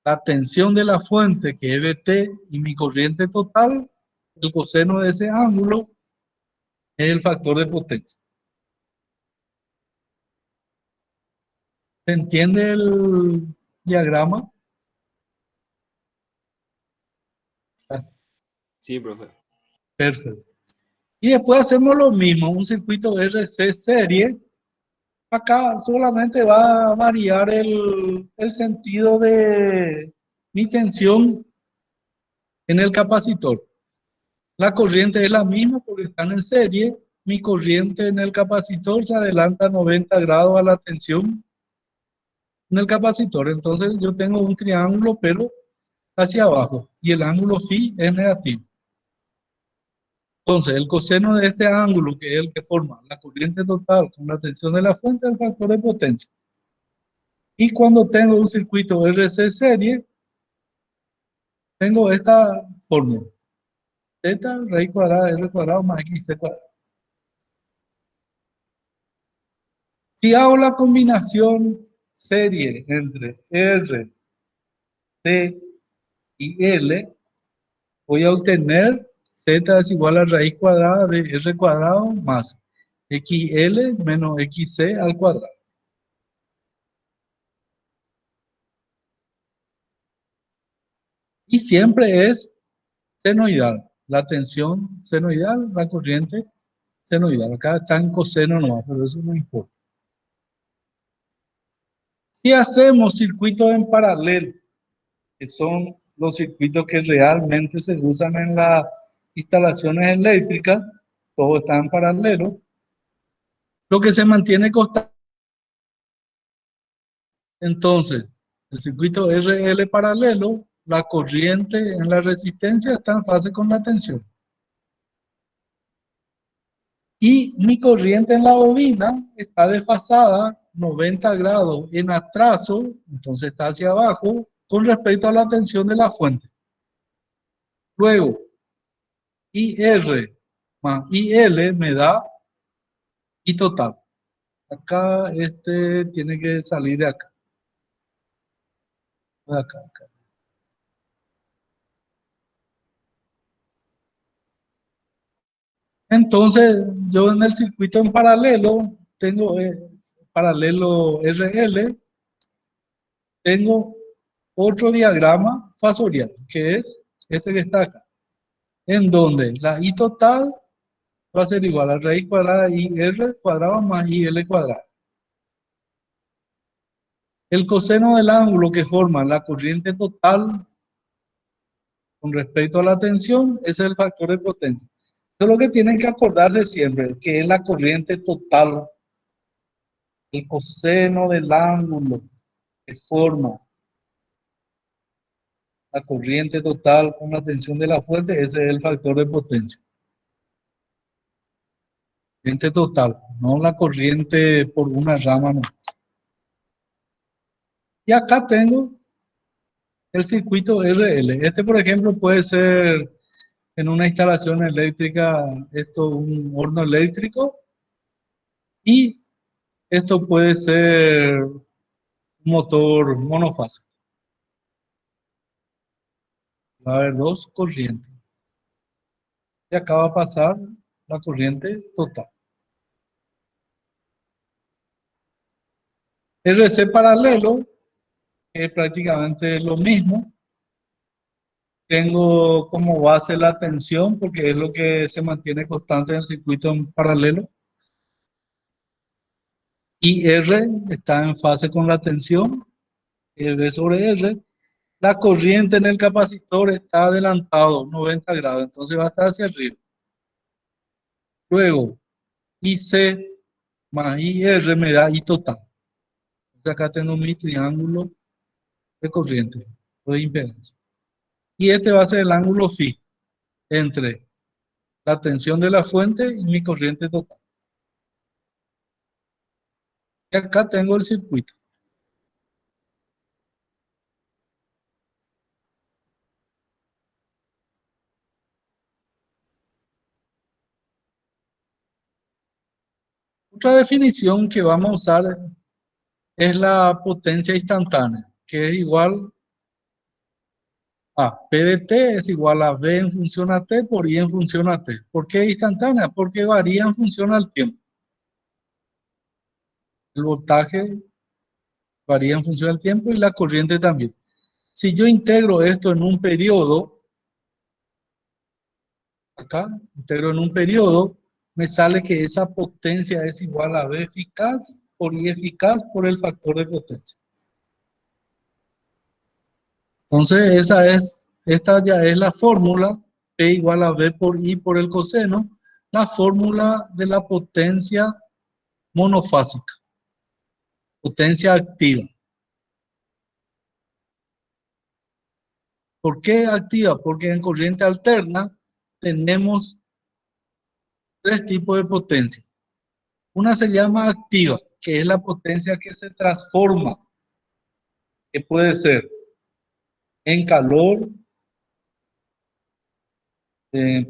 la tensión de la fuente, que es VT, y mi corriente total, el coseno de ese ángulo es el factor de potencia. ¿Se entiende el diagrama? Sí, profe. Perfecto. Y después hacemos lo mismo, un circuito RC serie. Acá solamente va a variar el sentido de mi tensión en el capacitor. La corriente es la misma porque están en serie. Mi corriente en el capacitor se adelanta 90 grados a la tensión en el capacitor. Entonces yo tengo un triángulo, pero hacia abajo. Y el ángulo phi es negativo. Entonces el coseno de este ángulo, que es el que forma la corriente total con la tensión de la fuente, es el factor de potencia. Y cuando tengo un circuito RC serie, tengo esta fórmula. Z raíz cuadrada de R cuadrado más XC cuadrado. Si hago la combinación serie entre R, T y L, voy a obtener Z es igual a raíz cuadrada de R cuadrado más XL menos XC al cuadrado. Y siempre es senoidal. La tensión senoidal, la corriente senoidal. Acá está en coseno nomás, pero eso no importa. Si hacemos circuitos en paralelo, que son los circuitos que realmente se usan en las instalaciones eléctricas, todo está en paralelo, lo que se mantiene constante. Entonces, el circuito RL paralelo, la corriente en la resistencia está en fase con la tensión. Y mi corriente en la bobina está desfasada 90 grados en atraso, entonces está hacia abajo, con respecto a la tensión de la fuente. Luego, IR más IL me da I total. Acá este tiene que salir de acá. De acá, acá. Entonces, yo en el circuito en paralelo, tengo paralelo RL, tengo otro diagrama fasorial, que es este que está acá, en donde la I total va a ser igual a raíz cuadrada de IR cuadrado más IL cuadrado. El coseno del ángulo que forma la corriente total con respecto a la tensión, ese es el factor de potencia. Eso es lo que tienen que acordarse siempre, que es la corriente total, el coseno del ángulo que forma la corriente total con la tensión de la fuente, ese es el factor de potencia. Corriente total, no la corriente por una rama más. Y acá tengo el circuito RL. Este, por ejemplo, puede ser en una instalación eléctrica, esto un horno eléctrico, y esto puede ser un motor monofásico. Va a haber dos corrientes. Y acá va a pasar la corriente total. RC paralelo es prácticamente lo mismo. Tengo como base la tensión porque es lo que se mantiene constante en el circuito en paralelo. Y R está en fase con la tensión, V sobre R. La corriente en el capacitor está adelantado 90 grados, entonces va a estar hacia arriba. Luego, IC más IR me da I total. Entonces acá tengo mi triángulo de corriente o de impedancia. Y este va a ser el ángulo phi entre la tensión de la fuente y mi corriente total. Y acá tengo el circuito. Otra definición que vamos a usar es la potencia instantánea, que es igual a P de t es igual a V en función a t por I en función a t. ¿Por qué instantánea? Porque varía en función al tiempo. El voltaje varía en función al tiempo y la corriente también. Si yo integro esto en un periodo, acá, integro en un periodo, me sale que esa potencia es igual a V eficaz por I eficaz por el factor de potencia. Entonces, esta ya es la fórmula, P igual a V por I por el coseno, la fórmula de la potencia monofásica, potencia activa. ¿Por qué activa? Porque en corriente alterna tenemos tres tipos de potencia. Una se llama activa, que es la potencia que se transforma, que puede ser en calor,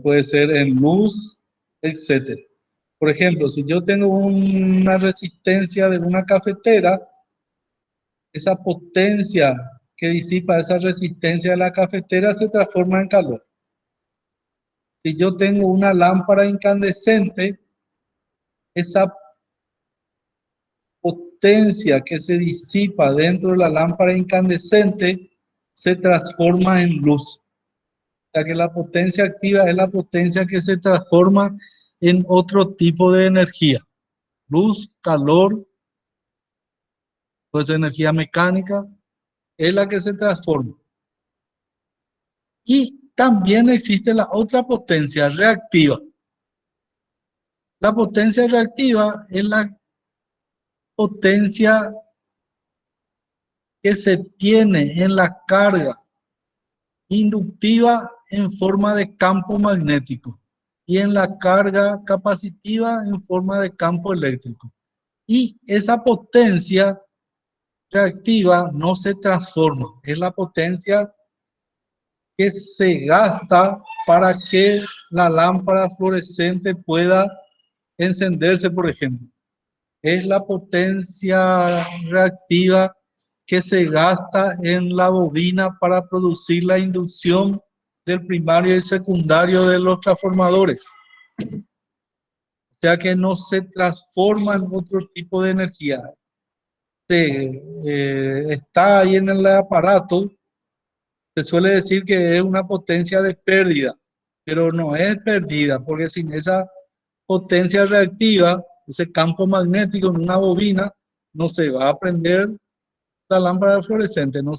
puede ser en luz, etc. Por ejemplo, si yo tengo una resistencia de una cafetera, esa potencia que disipa esa resistencia de la cafetera se transforma en calor. Si yo tengo una lámpara incandescente, esa potencia que se disipa dentro de la lámpara incandescente se transforma en luz. O sea que la potencia activa es la potencia que se transforma en otro tipo de energía. Luz, calor, pues energía mecánica, es la que se transforma. Y también existe la otra potencia reactiva. La potencia reactiva es la potencia que se tiene en la carga inductiva en forma de campo magnético y en la carga capacitiva en forma de campo eléctrico. Y esa potencia reactiva no se transforma, es la potencia que se gasta para que la lámpara fluorescente pueda encenderse, por ejemplo. Es la potencia reactiva que se gasta en la bobina para producir la inducción del primario y secundario de los transformadores. O sea que no se transforma en otro tipo de energía. Está ahí en el aparato, se suele decir que es una potencia de pérdida, pero no es pérdida, porque sin esa potencia reactiva, ese campo magnético en una bobina, no se va a prender la lámpara fluorescente, no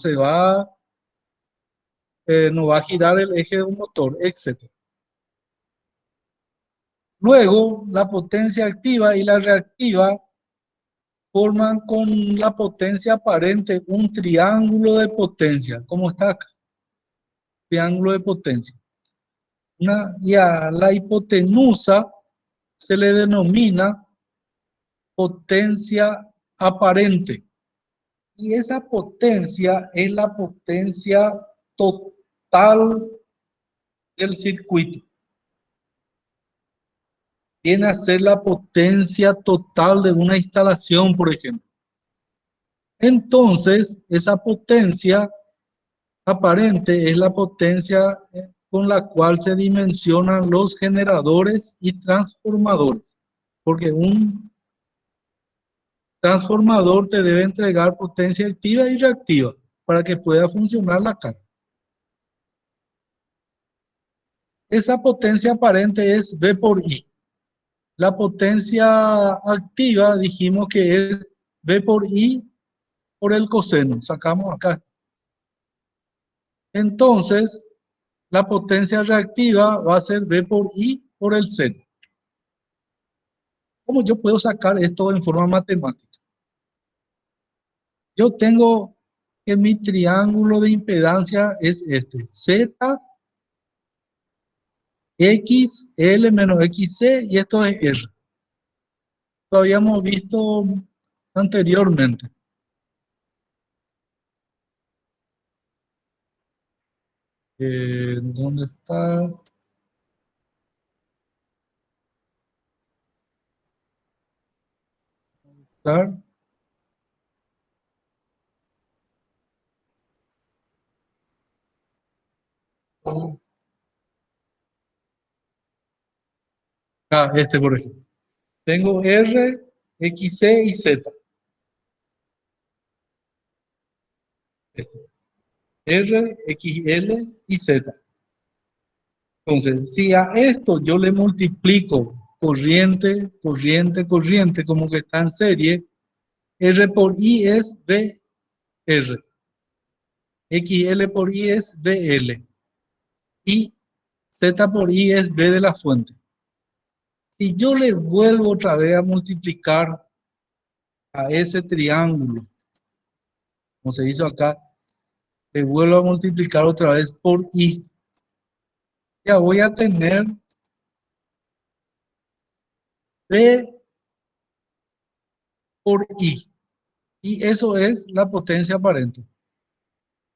va a girar el eje de un motor, etc. Luego, la potencia activa y la reactiva forman con la potencia aparente un triángulo de potencia, como está acá, triángulo de potencia. Y a la hipotenusa se le denomina potencia aparente. Y esa potencia es la potencia total del circuito. Viene a ser la potencia total de una instalación, por ejemplo. Entonces, esa potencia aparente es la potencia con la cual se dimensionan los generadores y transformadores. Porque un transformador te debe entregar potencia activa y reactiva para que pueda funcionar la carga. Esa potencia aparente es V por I. La potencia activa dijimos que es V por I por el coseno. Sacamos acá. Entonces, la potencia reactiva va a ser V por I por el seno. ¿Cómo yo puedo sacar esto en forma matemática? Yo tengo que mi triángulo de impedancia es este. Z, X, L menos XC y esto es R. Lo habíamos visto anteriormente. ¿Dónde está? Claro. Este por ejemplo. Tengo R, X, C y Z. Este. R, X, L y Z. Entonces, si a esto yo le multiplico corriente, corriente, corriente, como que está en serie, R por I es BR. XL por I es BL. Y Z por I es B de la fuente. Si yo le vuelvo otra vez a multiplicar a ese triángulo, como se hizo acá, le vuelvo a multiplicar otra vez por I. Ya voy a tener B por I. Y eso es la potencia aparente.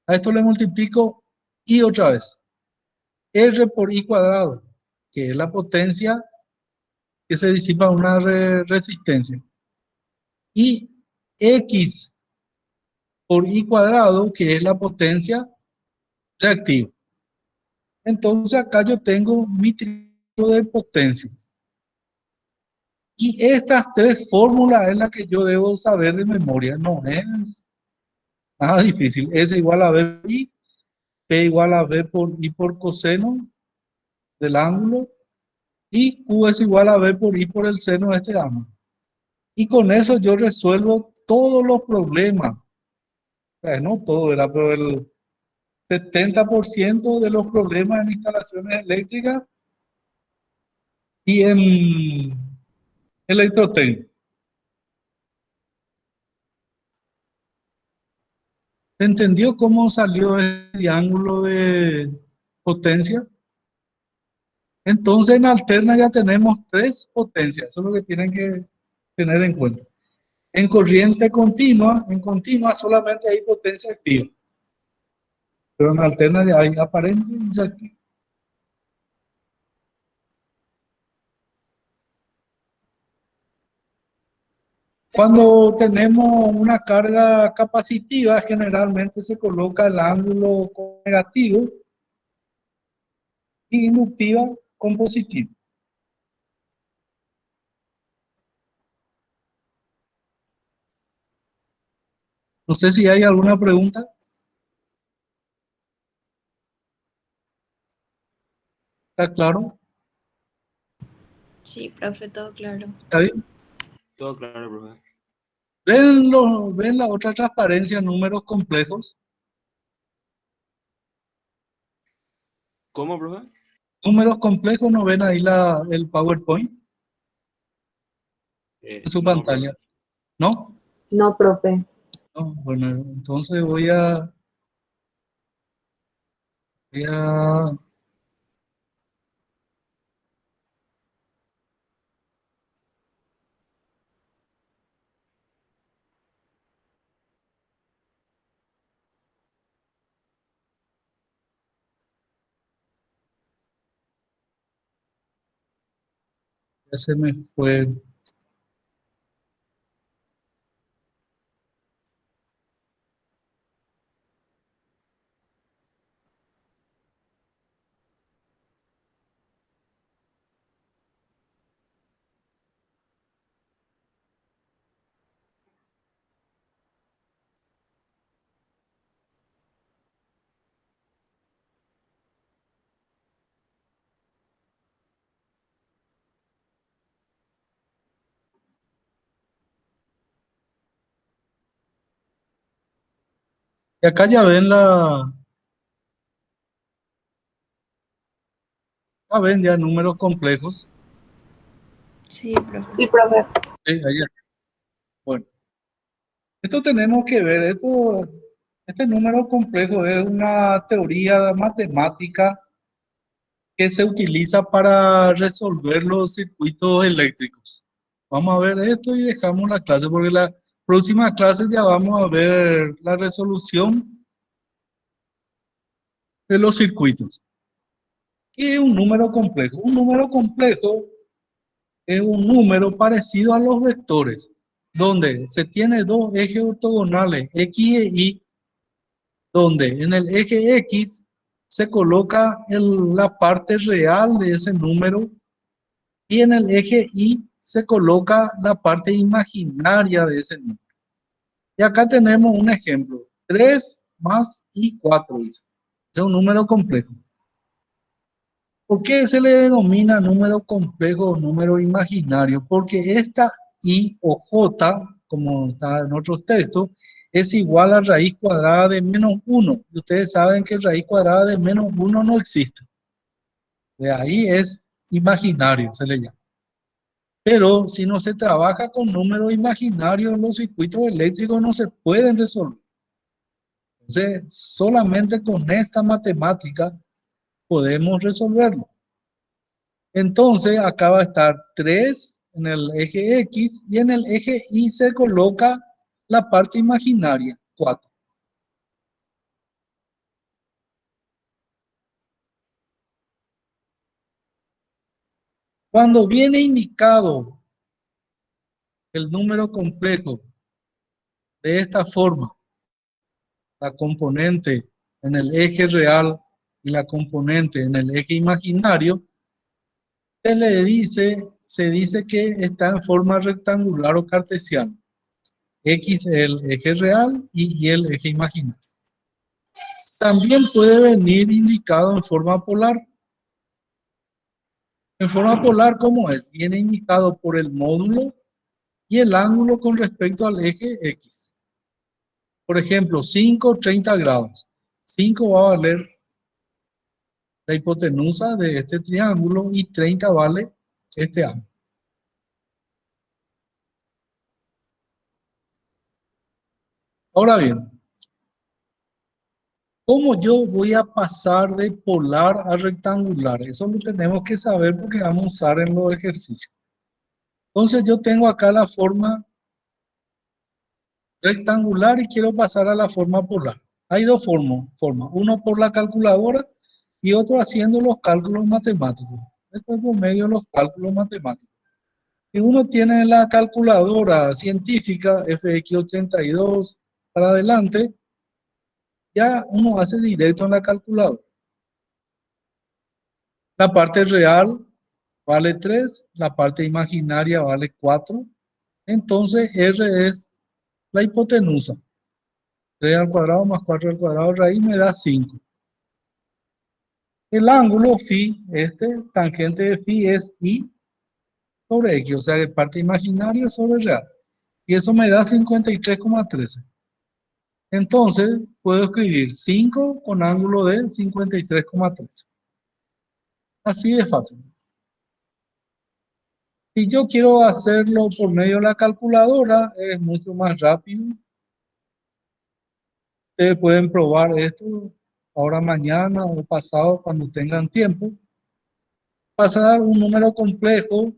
A esto le multiplico I otra vez. R por I cuadrado, que es la potencia que se disipa en una resistencia. Y X por I cuadrado, que es la potencia reactiva. Entonces acá yo tengo mi trío de potencias. Y estas tres fórmulas es la que yo debo saber de memoria. No es nada difícil. S igual a B por I, P igual a B por I por coseno del ángulo, y Q es igual a B por I por el seno de este ángulo. Y con eso yo resuelvo todos los problemas. O sea, no todo, ¿verdad? Pero el 70% de los problemas en instalaciones eléctricas y en electrotécnica. ¿Se entendió cómo salió el triángulo de potencia? Entonces en alterna ya tenemos tres potencias. Eso es lo que tienen que tener en cuenta. En continua solamente hay potencia activa. Pero en alterna ya hay aparente y reactiva. Cuando tenemos una carga capacitiva, generalmente se coloca el ángulo con negativo y inductiva con positivo. No sé si hay alguna pregunta. ¿Está claro? Sí, profe, todo claro. ¿Está bien? Todo claro, profe. ¿Ven la otra transparencia, números complejos? ¿Cómo, profe? Números complejos, ¿no ven ahí el PowerPoint en su No, pantalla? profe. ¿No? No, profe. No, bueno, entonces voy a ya se me fue. Y acá ya ven ya números complejos. Sí, profe. Sí, profe. Ahí está. Bueno, esto tenemos que ver, este número complejo es una teoría matemática que se utiliza para resolver los circuitos eléctricos. Vamos a ver esto y dejamos la clase, porque la próxima clase ya vamos a ver la resolución de los circuitos. ¿Qué es un número complejo? Un número complejo es un número parecido a los vectores. donde se tiene dos ejes ortogonales, X e Y, donde en el eje X se coloca la parte real de ese número y en el eje Y se coloca la parte imaginaria de ese número. Y acá tenemos un ejemplo, 3 más y 4, dice. Es un número complejo. ¿Por qué se le denomina número complejo o número imaginario? Porque esta I o J, como está en otros textos, es igual a raíz cuadrada de menos 1. Y ustedes saben que raíz cuadrada de menos 1 no existe. De ahí es imaginario, se le llama. Pero si no se trabaja con números imaginarios, los circuitos eléctricos no se pueden resolver. Entonces, solamente con esta matemática podemos resolverlo. Entonces, acá va a estar 3 en el eje X y en el eje Y se coloca la parte imaginaria, 4. Cuando viene indicado el número complejo de esta forma, la componente en el eje real y la componente en el eje imaginario, se dice que está en forma rectangular o cartesiana. X el eje real y el eje imaginario. También puede venir indicado en forma polar. En forma polar, ¿cómo es? Viene indicado por el módulo y el ángulo con respecto al eje X. Por ejemplo, 5, 30 grados. 5 va a valer la hipotenusa de este triángulo y 30 vale este ángulo. Ahora bien, ¿cómo yo voy a pasar de polar a rectangular? Eso lo tenemos que saber porque vamos a usar en los ejercicios. Entonces yo tengo acá la forma rectangular y quiero pasar a la forma polar. Hay dos formas, uno por la calculadora y otro haciendo los cálculos matemáticos. Esto es por medio de los cálculos matemáticos. Si uno tiene la calculadora científica FX82 para adelante, ya uno hace directo en la calculadora. La parte real vale 3, la parte imaginaria vale 4. Entonces R es la hipotenusa. 3 al cuadrado más 4 al cuadrado raíz me da 5. El ángulo phi, tangente de phi es I sobre X, o sea, de parte imaginaria sobre real. Y eso me da 53,13. Entonces, puedo escribir 5 con ángulo de 53,13. Así de fácil. Si yo quiero hacerlo por medio de la calculadora, es mucho más rápido. Ustedes pueden probar esto ahora, mañana o pasado, cuando tengan tiempo. Pasar un número complejo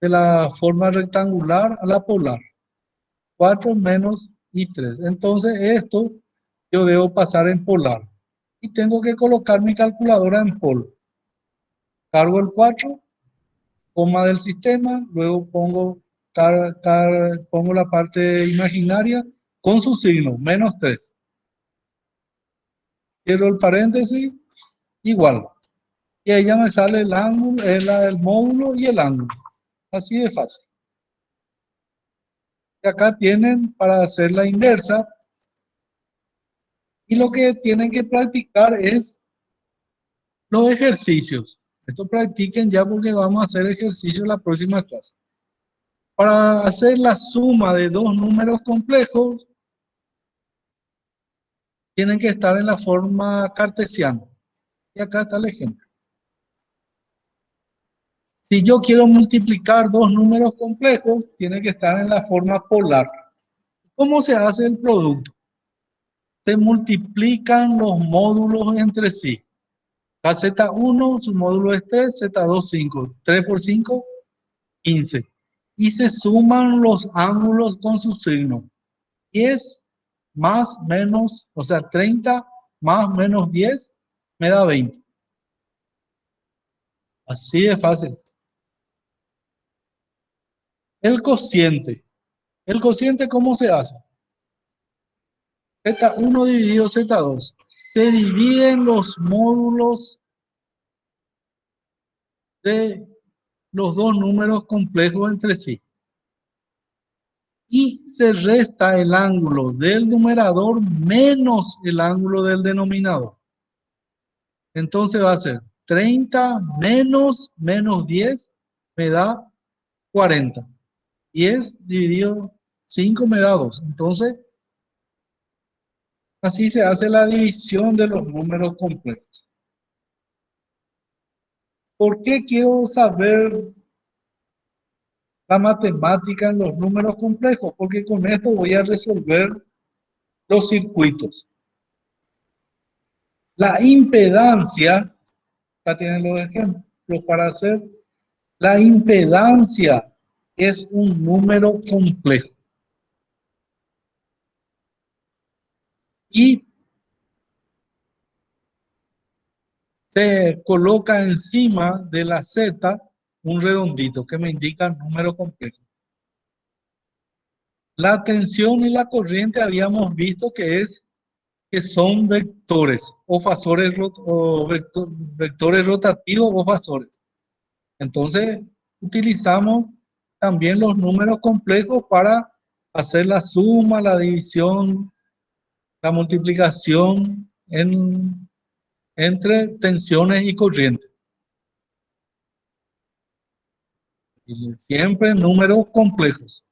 de la forma rectangular a la polar. 4 menos y 3. Entonces esto yo debo pasar en polar. Y tengo que colocar mi calculadora en polo. Cargo el 4, coma del sistema, luego pongo la parte imaginaria con su signo, menos 3. Cierro el paréntesis, igual. Y ahí ya me sale el ángulo, el módulo y el ángulo. Así de fácil. Y acá tienen para hacer la inversa. Y lo que tienen que practicar es los ejercicios. Esto practiquen ya porque vamos a hacer ejercicios en la próxima clase. Para hacer la suma de dos números complejos, tienen que estar en la forma cartesiana. Y acá está el ejemplo. Si yo quiero multiplicar dos números complejos, tiene que estar en la forma polar. ¿Cómo se hace el producto? Se multiplican los módulos entre sí. La Z1, su módulo es 3, Z2, 5. 3 por 5, 15. Y se suman los ángulos con su signo. 10 más menos, o sea, 30 más menos 10 me da 20. Así de fácil. El cociente. ¿El cociente cómo se hace? Z1 dividido Z2. Se dividen los módulos de los dos números complejos entre sí. Y se resta el ángulo del numerador menos el ángulo del denominador. Entonces va a ser 30 menos 10 me da 40. 10 dividido 5 me da 2. Entonces, así se hace la división de los números complejos. ¿Por qué quiero saber la matemática en los números complejos? Porque con esto voy a resolver los circuitos. La impedancia, acá tienen los ejemplos para hacer. La impedancia es un número complejo. Y se coloca encima de la Z un redondito que me indica número complejo. La tensión y la corriente habíamos visto que son vectores o fasores vectores rotativos o fasores. Entonces utilizamos también los números complejos para hacer la suma, la división, la multiplicación entre tensiones y corrientes. Y siempre números complejos.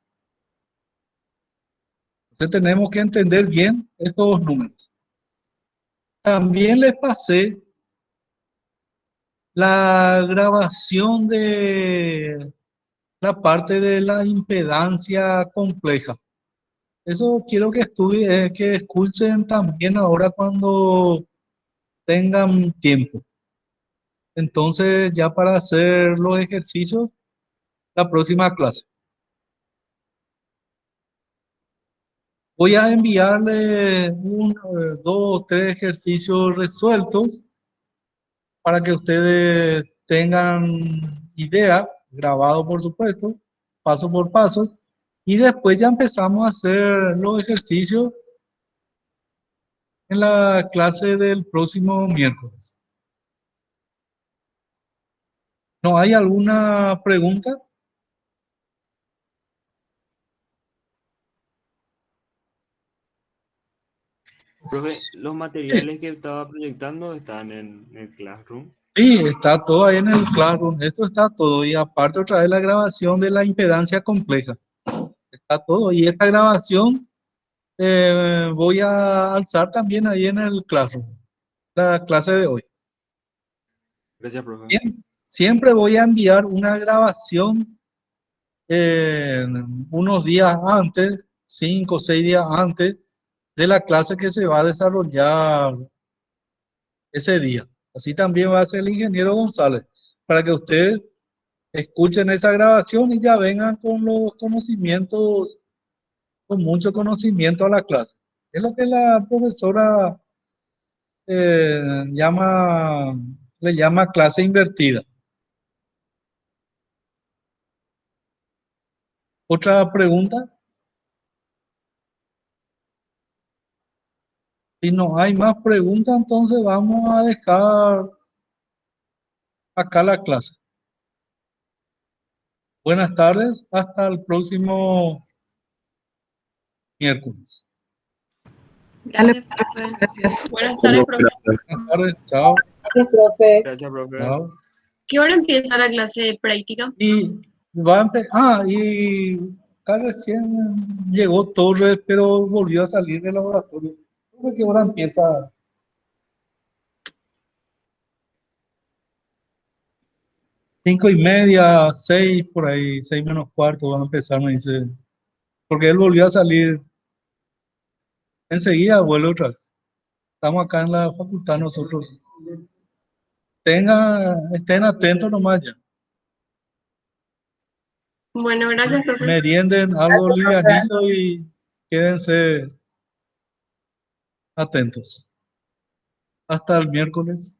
Entonces tenemos que entender bien estos números. También les pasé la grabación de la parte de la impedancia compleja. Eso quiero que que escuchen también ahora cuando tengan tiempo. Entonces, ya para hacer los ejercicios, la próxima clase. Voy a enviarle dos o tres ejercicios resueltos para que ustedes tengan idea, grabado por supuesto, paso por paso, y después ya empezamos a hacer los ejercicios en la clase del próximo miércoles. ¿No hay alguna pregunta? Profe, los materiales que estaba proyectando están en el Classroom. Sí, está todo ahí en el Classroom. Esto está todo. Y aparte otra vez la grabación de la impedancia compleja. Está todo. Y esta grabación voy a alzar también ahí en el Classroom. La clase de hoy. Gracias, profe. Bien. Siempre voy a enviar una grabación unos días antes, 5 o 6 días antes de la clase que se va a desarrollar ese día. Así también va a ser el ingeniero González, para que ustedes escuchen esa grabación y ya vengan con los conocimientos, con mucho conocimiento a la clase. Es lo que la profesora le llama clase invertida. ¿Otra pregunta? Si no hay más preguntas, entonces vamos a dejar acá la clase. Buenas tardes, hasta el próximo miércoles. Gracias, profe. Gracias. Buenas tardes, profe. Buenas tardes, chao. Gracias, profe. Gracias, profe. Chao. ¿Qué hora empieza la clase de práctica? Y y acá recién llegó Torres, pero volvió a salir del laboratorio. ¿Cómo que ahora empieza? 5:30, 6 por ahí, 6 menos cuarto van a empezar, me dice. Porque él volvió a salir. Enseguida vuelve otra vez. Estamos acá en la facultad nosotros. Estén atentos nomás ya. Bueno, gracias, profe. Merienden algo livianito y quédense atentos. Hasta el miércoles.